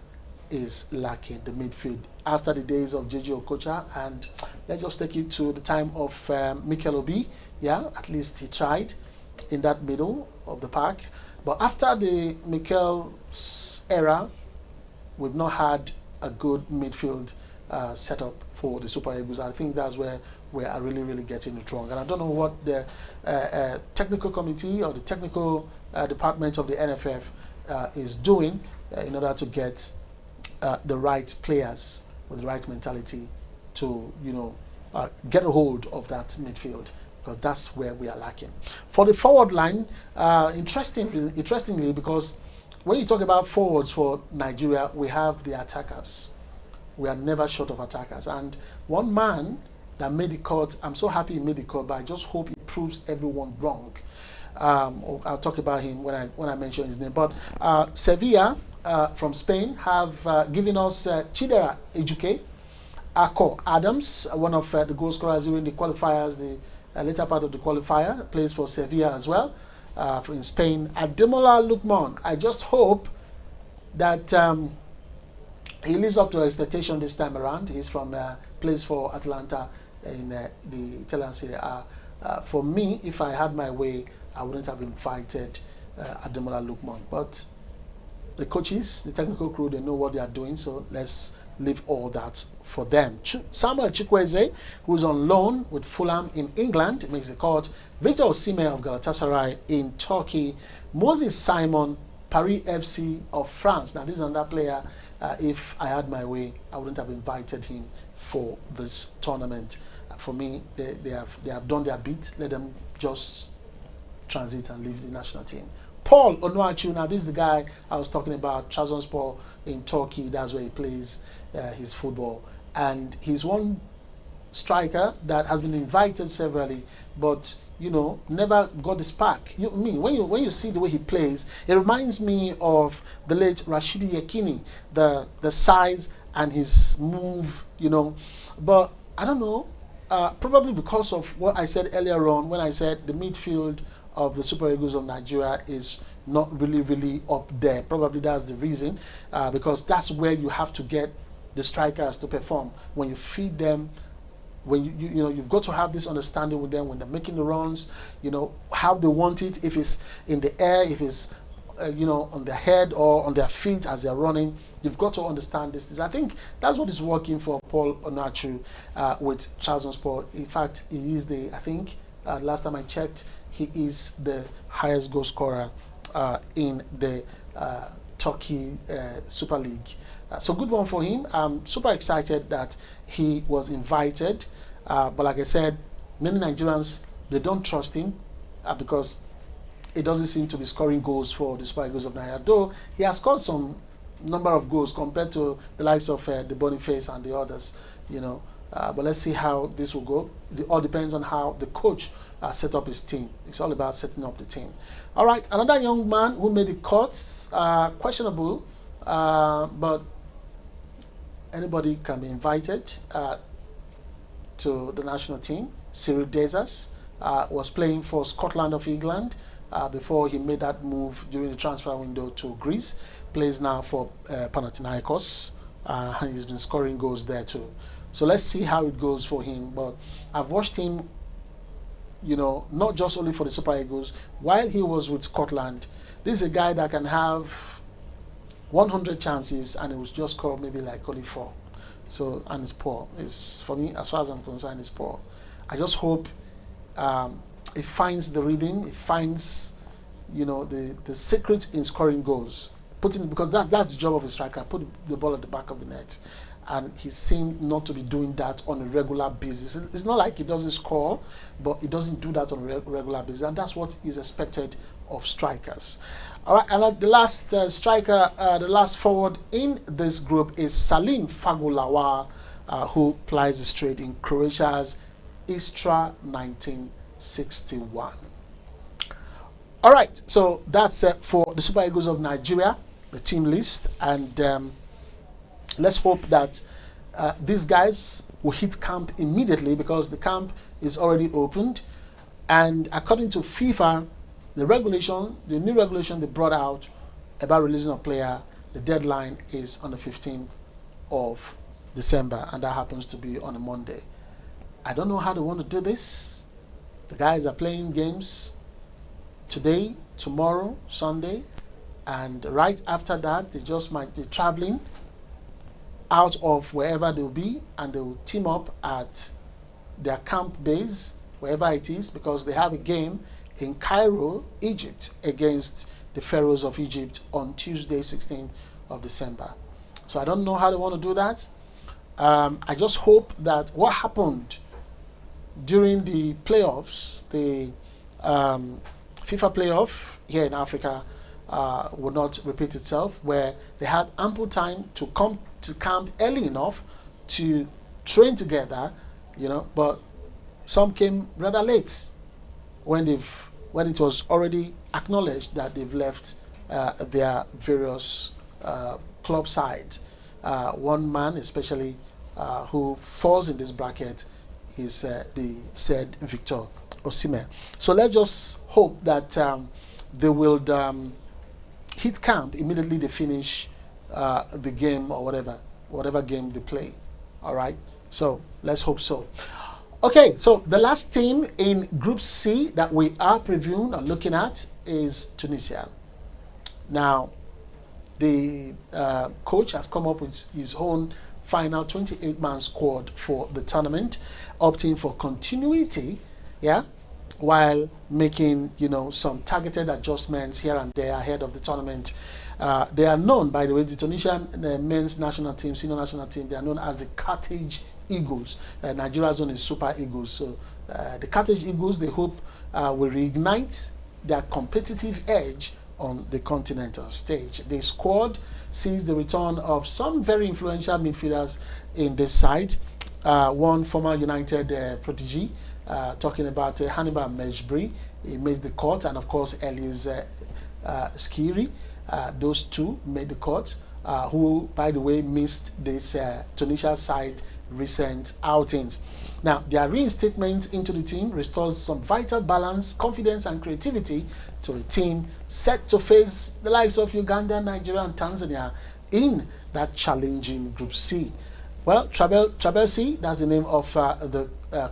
is lacking, the midfield. After the days of JJ Okocha, and let's just take it to the time of Mikel Obi. Yeah, at least he tried in that middle of the pack. But after the Mikel era, we've not had a good midfield setup for the Super Eagles. I think that's where we are really, really getting it wrong. And I don't know what the technical committee or the technical department of the NFF is doing in order to get the right players with the right mentality to, get a hold of that midfield, because that's where we are lacking. For the forward line, interestingly, because when you talk about forwards for Nigeria, we have the attackers. We are never short of attackers. And one man that made the cut, I'm so happy he made the cut, but I just hope he proves everyone wrong. I'll talk about him when I mention his name. But Sevilla from Spain have given us Chidera Ejuke, Ako Adams, one of the goal scorers during the qualifiers, the later part of the qualifier, plays for Sevilla as well. In Spain, Ademola Lookman. I just hope that he lives up to expectation this time around. He's from plays for Atalanta in the Italian Serie A. For me, if I had my way, I wouldn't have invited Ademola Lookman. But the coaches, the technical crew, they know what they are doing. So let's leave all that for them. Samuel Chukwueze, who's on loan with Fulham in England, makes the cut. Victor Osimhen of Galatasaray in Turkey. Moses Simon, Paris FC of France. Now, this is another player. If I had my way, I wouldn't have invited him for this tournament. For me, they have done their bit. Let them just transit and leave the national team. Paul Onuachu, now this is the guy I was talking about, Trabzonspor in Turkey. That's where he plays his football. And he's one striker that has been invited severally, but never got the spark. When you see the way he plays, it reminds me of the late Rashidi Yekini, the size and his move, But I don't know, probably because of what I said earlier on when I said the midfield of the Super Eagles of Nigeria is not really, really up there. Probably that's the reason, because that's where you have to get the strikers to perform. When you feed them, when you've got to have this understanding with them when they're making the runs, how they want it, if it's in the air, if it's on their head or on their feet as they're running. You've got to understand this. I think that's what is working for Paul Onachu with Trabzonspor. In fact, he is I think last time I checked, he is the highest goal scorer in the Turkey Super League. So good one for him. I'm super excited that he was invited. But like I said, many Nigerians, they don't trust him because it doesn't seem to be scoring goals for the Super Eagles of Nigeria. Though he has scored some number of goals compared to the likes of the Boniface and the others, you know. But let's see how this will go. It all depends on how the coach set up his team. It's all about setting up the team. All right, another young man who made the cuts, questionable, but anybody can be invited to the national team. Cyril Dessers was playing for Scotland of England before he made that move during the transfer window to Greece. Plays now for Panathinaikos, and he's been scoring goals there too. So let's see how it goes for him. But I've watched him, you know, not just only for the Super Eagles. While he was with Scotland, this is a guy that can have 100 chances and it was just score maybe like only 4. So, and it's poor. It's, for me, as far as I'm concerned, it's poor. I just hope it finds the rhythm, it finds, you know, the secret in scoring goals. Because that's the job of a striker, put the ball at the back of the net. And he seemed not to be doing that on a regular basis. It's not like he doesn't score, but he doesn't do that on a regular basis. And that's what is expected of strikers. All right, and the last striker, the last forward in this group is Salim Fagulawa, who plies his trade in Croatia's Istra 1961. All right, so that's for the Super Eagles of Nigeria, the team list. And let's hope that these guys will hit camp immediately because the camp is already opened. And according to FIFA, the new regulation they brought out about releasing a player, the deadline is on the 15th of December, and that happens to be on a Monday. I don't know how they want to do this. The guys are playing games today, tomorrow, Sunday, and right after that, they just might be traveling out of wherever they'll be, and they will team up at their camp base, wherever it is, because they have a game in Cairo, Egypt, against the Pharaohs of Egypt on Tuesday, 16th of December. So I don't know how they want to do that. I just hope that what happened during the playoffs, the FIFA playoff here in Africa, will not repeat itself, where they had ample time to come to camp early enough to train together, you know, but some came rather late when it was already acknowledged that they've left their various club side. One man especially who falls in this bracket is the said Victor Osimhen. So let's just hope that they will hit camp immediately they finish the game or whatever game they play. All right, so let's hope so. Okay, so the last team in Group C that we are previewing or looking at is Tunisia. Now, the coach has come up with his own final 28-man squad for the tournament, opting for continuity, yeah, while making, you know, some targeted adjustments here and there ahead of the tournament. They are known, by the way, the Tunisian men's national team, senior national team, they are known as the Carthage Eagles. Nigeria's own is Super Eagles. So the Carthage Eagles, they hope will reignite their competitive edge on the continental stage. The squad sees the return of some very influential midfielders in this side. One former United protege, talking about Hannibal Mejbri, he made the cut, and of course Elias Skiri. Those two made the cut, who, by the way, missed this Tunisia side recent outings. Now, their reinstatement into the team restores some vital balance, confidence, and creativity to a team set to face the likes of Uganda, Nigeria, and Tanzania in that challenging Group C. Well, Trabelsi, that's the name of the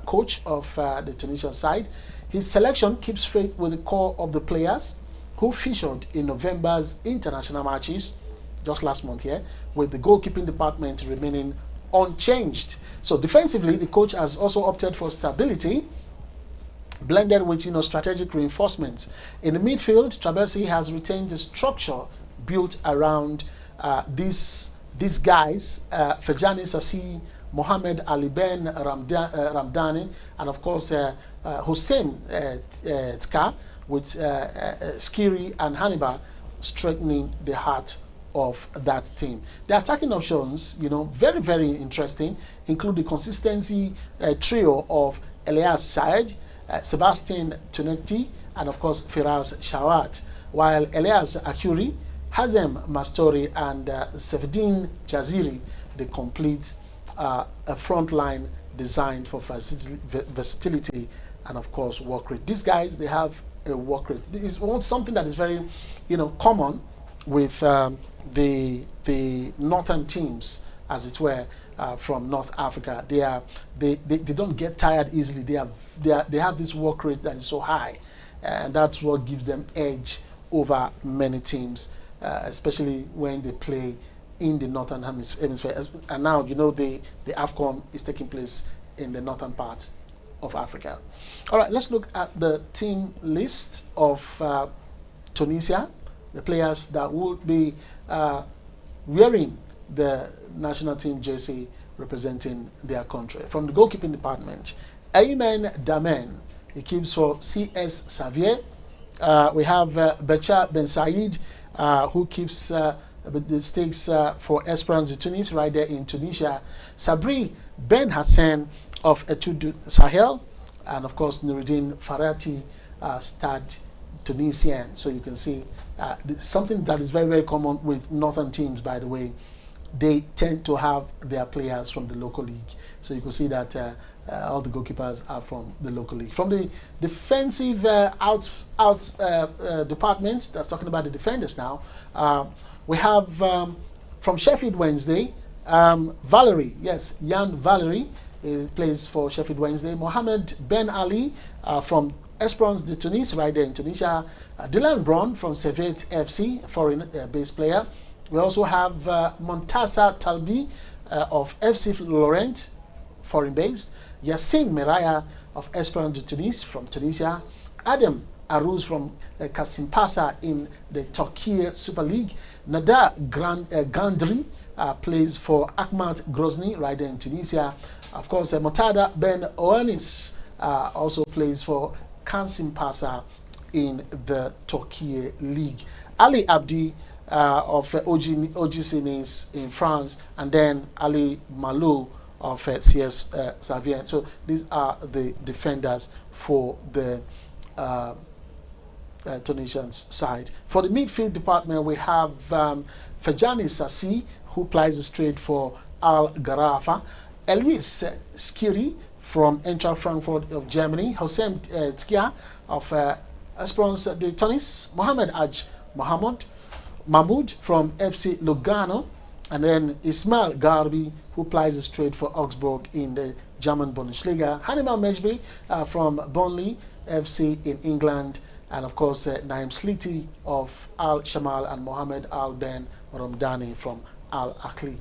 coach of the Tunisian side. His selection keeps faith with the core of the players who featured in November's international matches just last month here, with the goalkeeping department remaining unchanged. So defensively, the coach has also opted for stability, blended with strategic reinforcements. In the midfield, Trabelsi has retained the structure built around these guys, Fejani Sassi, Mohamed Ali Ben Ramdani, and of course Hussein Tka, with Skiri and Hannibal strengthening the heart of that team. The attacking options, very, very interesting, include the consistency trio of Elias Said, Sebastian Tunekti, and of course Firaz Shawat, while Elias Akuri, Hazem Mastori, and Sefdin Jaziri, they complete a front line designed for versatility and of course work rate. These guys, they have a work rate. This is something that is very common with the northern teams, as it were, from North Africa. They don't get tired easily. They have this work rate that is so high, and that's what gives them edge over many teams, especially when they play in the northern hemisphere. And now the AFCON is taking place in the northern part of Africa. All right, let's look at the team list of Tunisia, the players that will be wearing the national team jersey representing their country. From the goalkeeping department, Ayman Damen, he keeps for CS Xavier. We have Becha Ben Said, who keeps the stakes for Esperance de Tunis right there in Tunisia. Sabri Ben Hassan of Etude Sahel, and of course Nuruddin Farati, Stade Tunisien. So you can see something that is very, very common with northern teams, by the way. They tend to have their players from the local league. So you can see that all the goalkeepers are from the local league. From the defensive department, that's talking about the defenders now, we have from Sheffield Wednesday, Valerie, yes, Jan Valerie plays for Sheffield Wednesday. Mohamed Ben Ali from Esperance de Tunis, right there in Tunisia. Dylan Braun from Servette FC, foreign base player. We also have Montassa Talbi of FC Laurent, foreign based. Yassin Meraya of Esperance de Tunis from Tunisia. Adam Aruz from Kasimpasa in the Turkey Super League. Nada Gandri plays for Akhmat Grozny right there in Tunisia. Of course, Motada Ben Oanis also plays for Kasimpasa in the Turkey League. Ali Abdi of OGC Nice in France, and then Ali Malou of CS Xavier. So these are the defenders for the Tunisian side. For the midfield department, we have Fejani Sassi, who plays straight for Al Gharafa. Elias Skiri from Eintracht Frankfurt of Germany. Hossein Tkia of Esperance de Tunis. Mohamed Aj Mahmoud from FC Lugano, and then Ismail Garbi, who plays straight for Augsburg in the German Bundesliga. Hannibal Mejbi from Burnley FC in England, and of course Naim Sliti of Al Shamal, and Mohamed Al Ben Ramdani from Al Akli.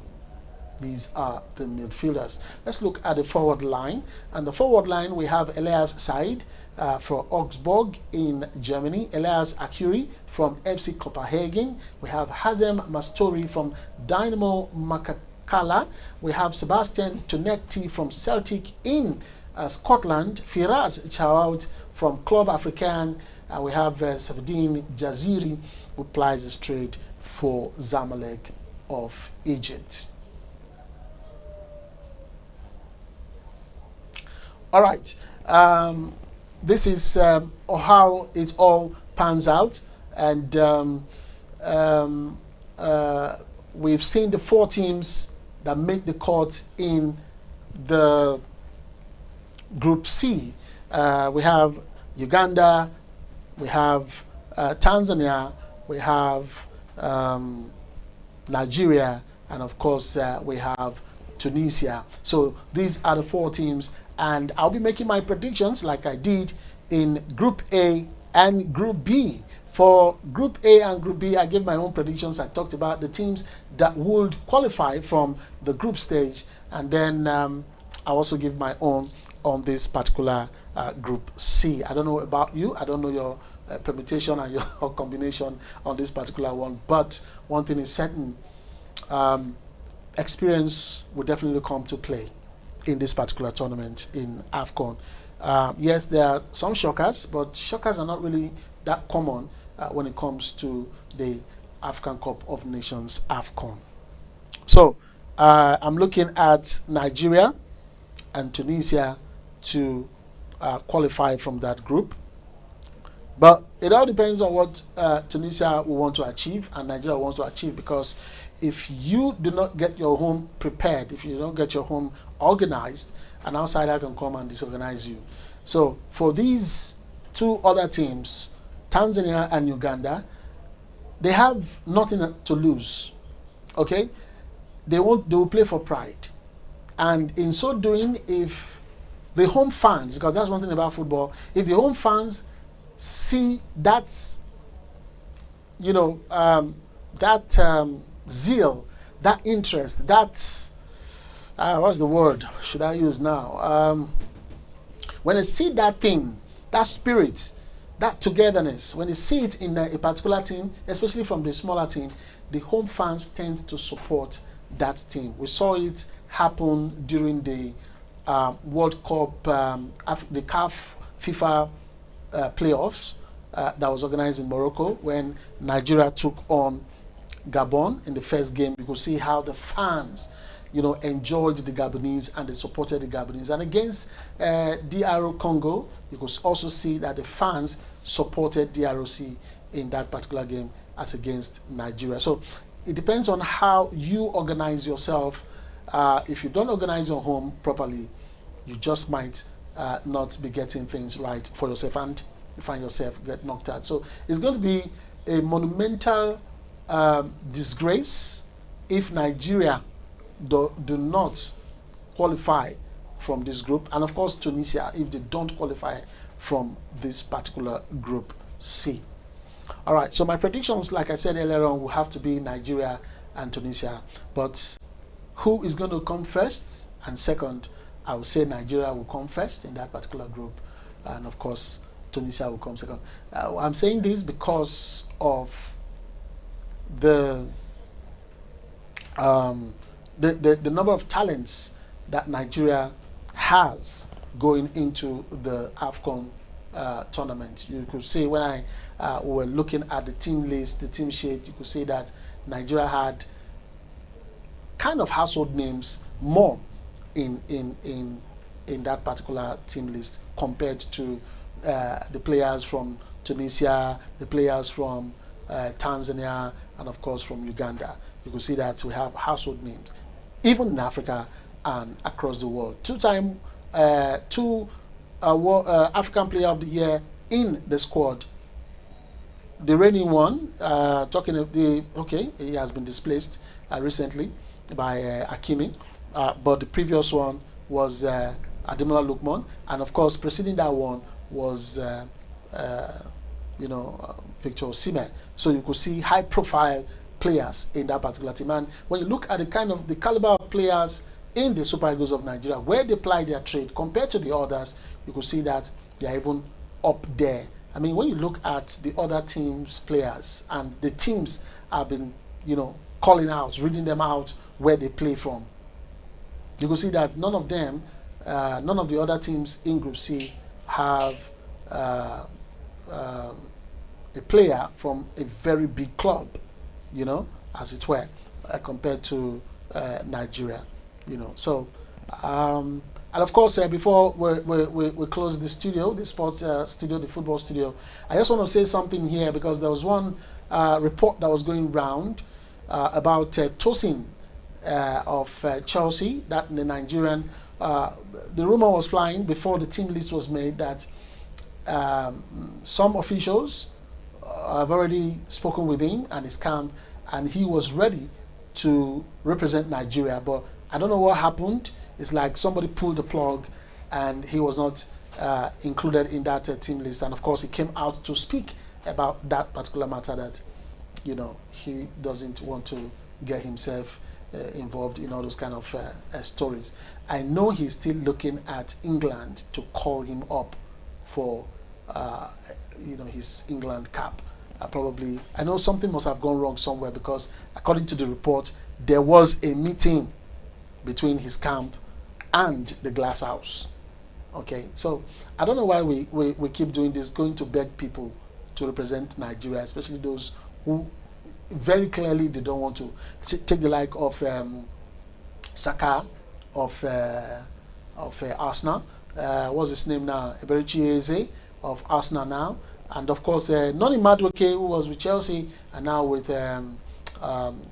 These are the midfielders. Let's look at the forward line. And the forward line, we have Elias Said for Augsburg in Germany. Elias Akuri from FC Copenhagen. We have Hazem Mastori from Dynamo Makakala. We have Sebastian Tunekti from Celtic in Scotland. Firaz Chaoud from Club Africain. We have Safdin Jaziri, who plays straight for Zamalek of Egypt. All right, this is how it all pans out, and we've seen the 4 teams that make the cut in the Group C. We have Uganda, we have Tanzania, we have Nigeria, and of course we have Tunisia. So these are the 4 teams, and I'll be making my predictions like I did in Group A and Group B for For Group A and Group B, I gave my own predictions. I talked about the teams that would qualify from the group stage, and then I also give my own on this particular Group C. I don't know about you. I don't know your permutation and your combination on this particular one, but one thing is certain. Experience will definitely come to play in this particular tournament in AFCON. Yes, there are some shockers, but shockers are not really that common when it comes to the African Cup of Nations, AFCON. So I'm looking at Nigeria and Tunisia to qualify from that group. But it all depends on what Tunisia will want to achieve and Nigeria wants to achieve, because if you do not get your home prepared, if you don't get your home organized, an outsider can come and disorganize you. So for these two other teams, Tanzania and Uganda, they have nothing to lose. Okay? They will play for pride. And in so doing, if the home fans, because that's one thing about football, if the home fans see that, you know, that zeal, that interest, that what's the word should I use now? When they see that thing, that spirit, that togetherness, when they see it in a particular team, especially from the smaller team, the home fans tend to support that team. We saw it happen during the World Cup, the CAF FIFA playoffs that was organized in Morocco when Nigeria took on Gabon in the first game. You could see how the fans, you know, enjoyed the Gabonese and they supported the Gabonese. And against DR Congo, you could also see that the fans supported DRC in that particular game as against Nigeria. So it depends on how you organize yourself. If you don't organize your home properly, you just might not be getting things right for yourself, and you find yourself get knocked out. So it's going to be a monumental disgrace if Nigeria do not qualify from this group, and of course Tunisia if they don't qualify from this particular Group C. All right, so my predictions, like I said earlier on, will have to be Nigeria and Tunisia. But who is going to come first and second? I would say Nigeria will come first in that particular group, and of course Tunisia will come second. I'm saying this because of the number of talents that Nigeria has going into the AFCON tournament. You could see when I were looking at the team list, the team sheet, you could see that Nigeria had kind of household names more in that particular team list compared to the players from Tunisia, the players from Tanzania, and of course from Uganda. You could see that we have household names, even in Africa and across the world. Two-time African Player of the Year in the squad. The reigning one, he has been displaced recently by Hakimi, but the previous one was Ademola Lookman, and of course preceding that one was Victor Osimhen. So you could see high-profile players in that particular team. And when you look at the caliber of players in the Super Eagles of Nigeria, where they ply their trade compared to the others, you could see that they are even up there. I mean, when you look at the other teams' players, and the teams have been, calling out, reading them out where they play from, you could see that none of the other teams in Group C have a player from a very big club, as it were, compared to Nigeria, So, and of course, before we close the studio, the sports studio, the football studio, I just want to say something here, because there was one report that was going round about Tosin of Chelsea, that the Nigerian, the rumor was flying before the team list was made that some officials have already spoken with him and his camp, and he was ready to represent Nigeria. But I don't know what happened. It's like somebody pulled the plug and he was not included in that team list. And of course, he came out to speak about that particular matter that, he doesn't want to get himself involved in all those kind of stories. I know he's still looking at England to call him up for, his England cap. Probably, I know something must have gone wrong somewhere, because according to the report, there was a meeting between his camp and the glass house. Okay, so I don't know why we keep doing this, going to beg people to represent Nigeria, especially those who very clearly they don't want to take the like of Saka of Arsenal. What's his name now? Eberichi Eze of Arsenal now, and of course Noni Madueke, who was with Chelsea and now with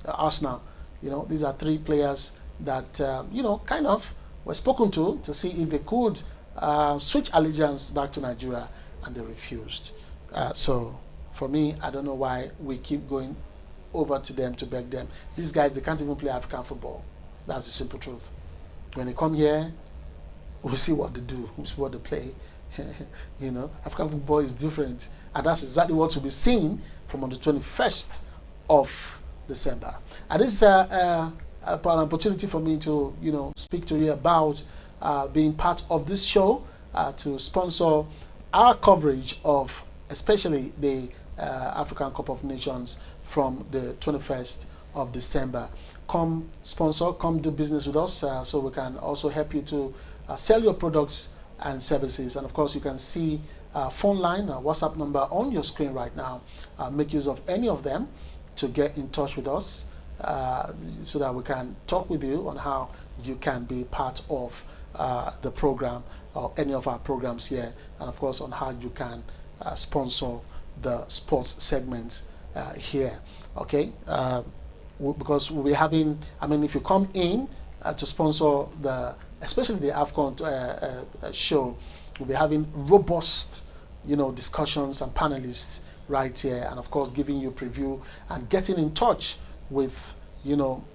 Arsenal. These are three players that kind of were spoken to see if they could switch allegiance back to Nigeria, and they refused. So for me, I don't know why we keep going over to them to beg them. These guys, they can't even play African football. That's the simple truth. When they come here, we'll see what they do, we'll see what they play. African football is different, and that's exactly what will be seen from on the 21st of December. And this is an opportunity for me to speak to you about being part of this show, to sponsor our coverage of especially the African Cup of Nations from the 21st of December. Come sponsor, come do business with us, so we can also help you to sell your products and services. And of course, you can see phone line, WhatsApp number on your screen right now. Make use of any of them to get in touch with us, so that we can talk with you on how you can be part of the program or any of our programs here, and of course on how you can sponsor the sports segments here. Okay, because we'll be having, if you come in to sponsor especially the AFCON show, we'll be having robust discussions and panelists right here, and of course giving you preview and getting in touch with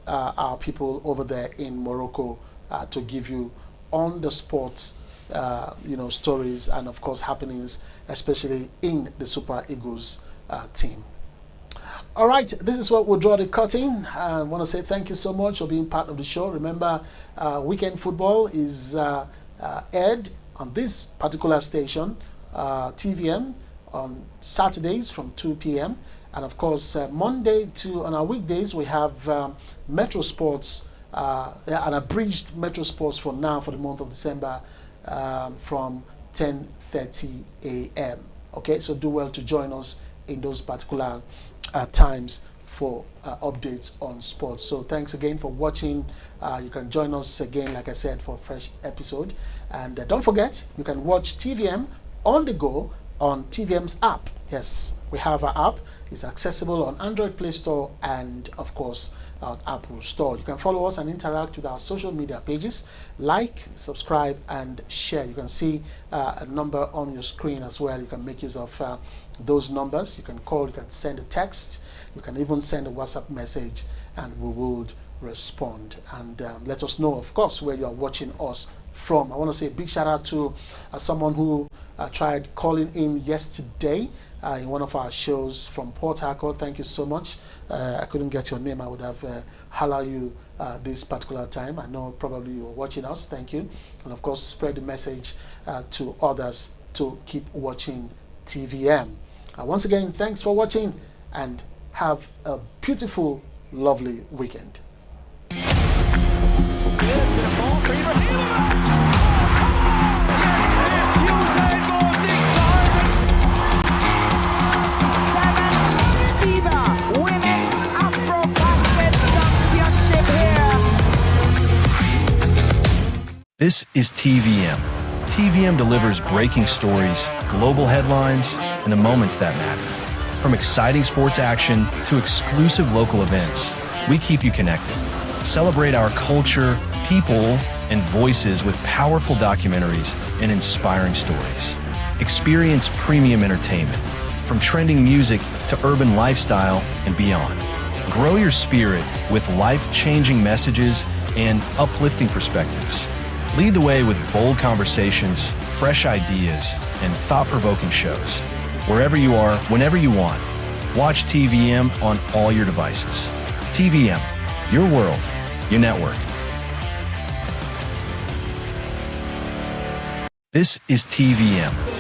our people over there in Morocco to give you on the spot stories and of course happenings, especially in the Super Eagles team. All right, this is what we'll draw the curtain. I want to say thank you so much for being part of the show. Remember, weekend football is aired on this particular station, TVM, on Saturdays from 2 p.m. And of course, Monday on our weekdays, we have Metro Sports, an abridged Metro Sports for now, for the month of December, from 10:30 a.m. Okay, so do well to join us in those particular times for updates on sports. So thanks again for watching. You can join us again, like I said, for a fresh episode. And don't forget, you can watch TVM on the go on TVM's app. Yes, we have our app. It's accessible on Android Play Store and, of course, on Apple Store. You can follow us and interact with our social media pages. Like, subscribe, and share. You can see a number on your screen as well. You can make use of those numbers. You can call, you can send a text, you can even send a WhatsApp message, and we will respond. And let us know, of course, where you are watching us from. I want to say a big shout out to someone who tried calling in yesterday in one of our shows from Port Harcourt. Thank you so much. I couldn't get your name. I would have hollered you this particular time. I know probably you were watching us. Thank you. And of course, spread the message to others to keep watching TVM. Once again, thanks for watching and have a beautiful, lovely weekend. This is TVM. TVM delivers breaking stories, global headlines, and the moments that matter. From exciting sports action to exclusive local events, we keep you connected. Celebrate our culture, people, and voices with powerful documentaries and inspiring stories. Experience premium entertainment, from trending music to urban lifestyle and beyond. Grow your spirit with life-changing messages and uplifting perspectives. Lead the way with bold conversations, fresh ideas, and thought-provoking shows. wherever you are, whenever you want. Watch TVM on all your devices. TVM, your world, your network. This is TVM.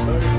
very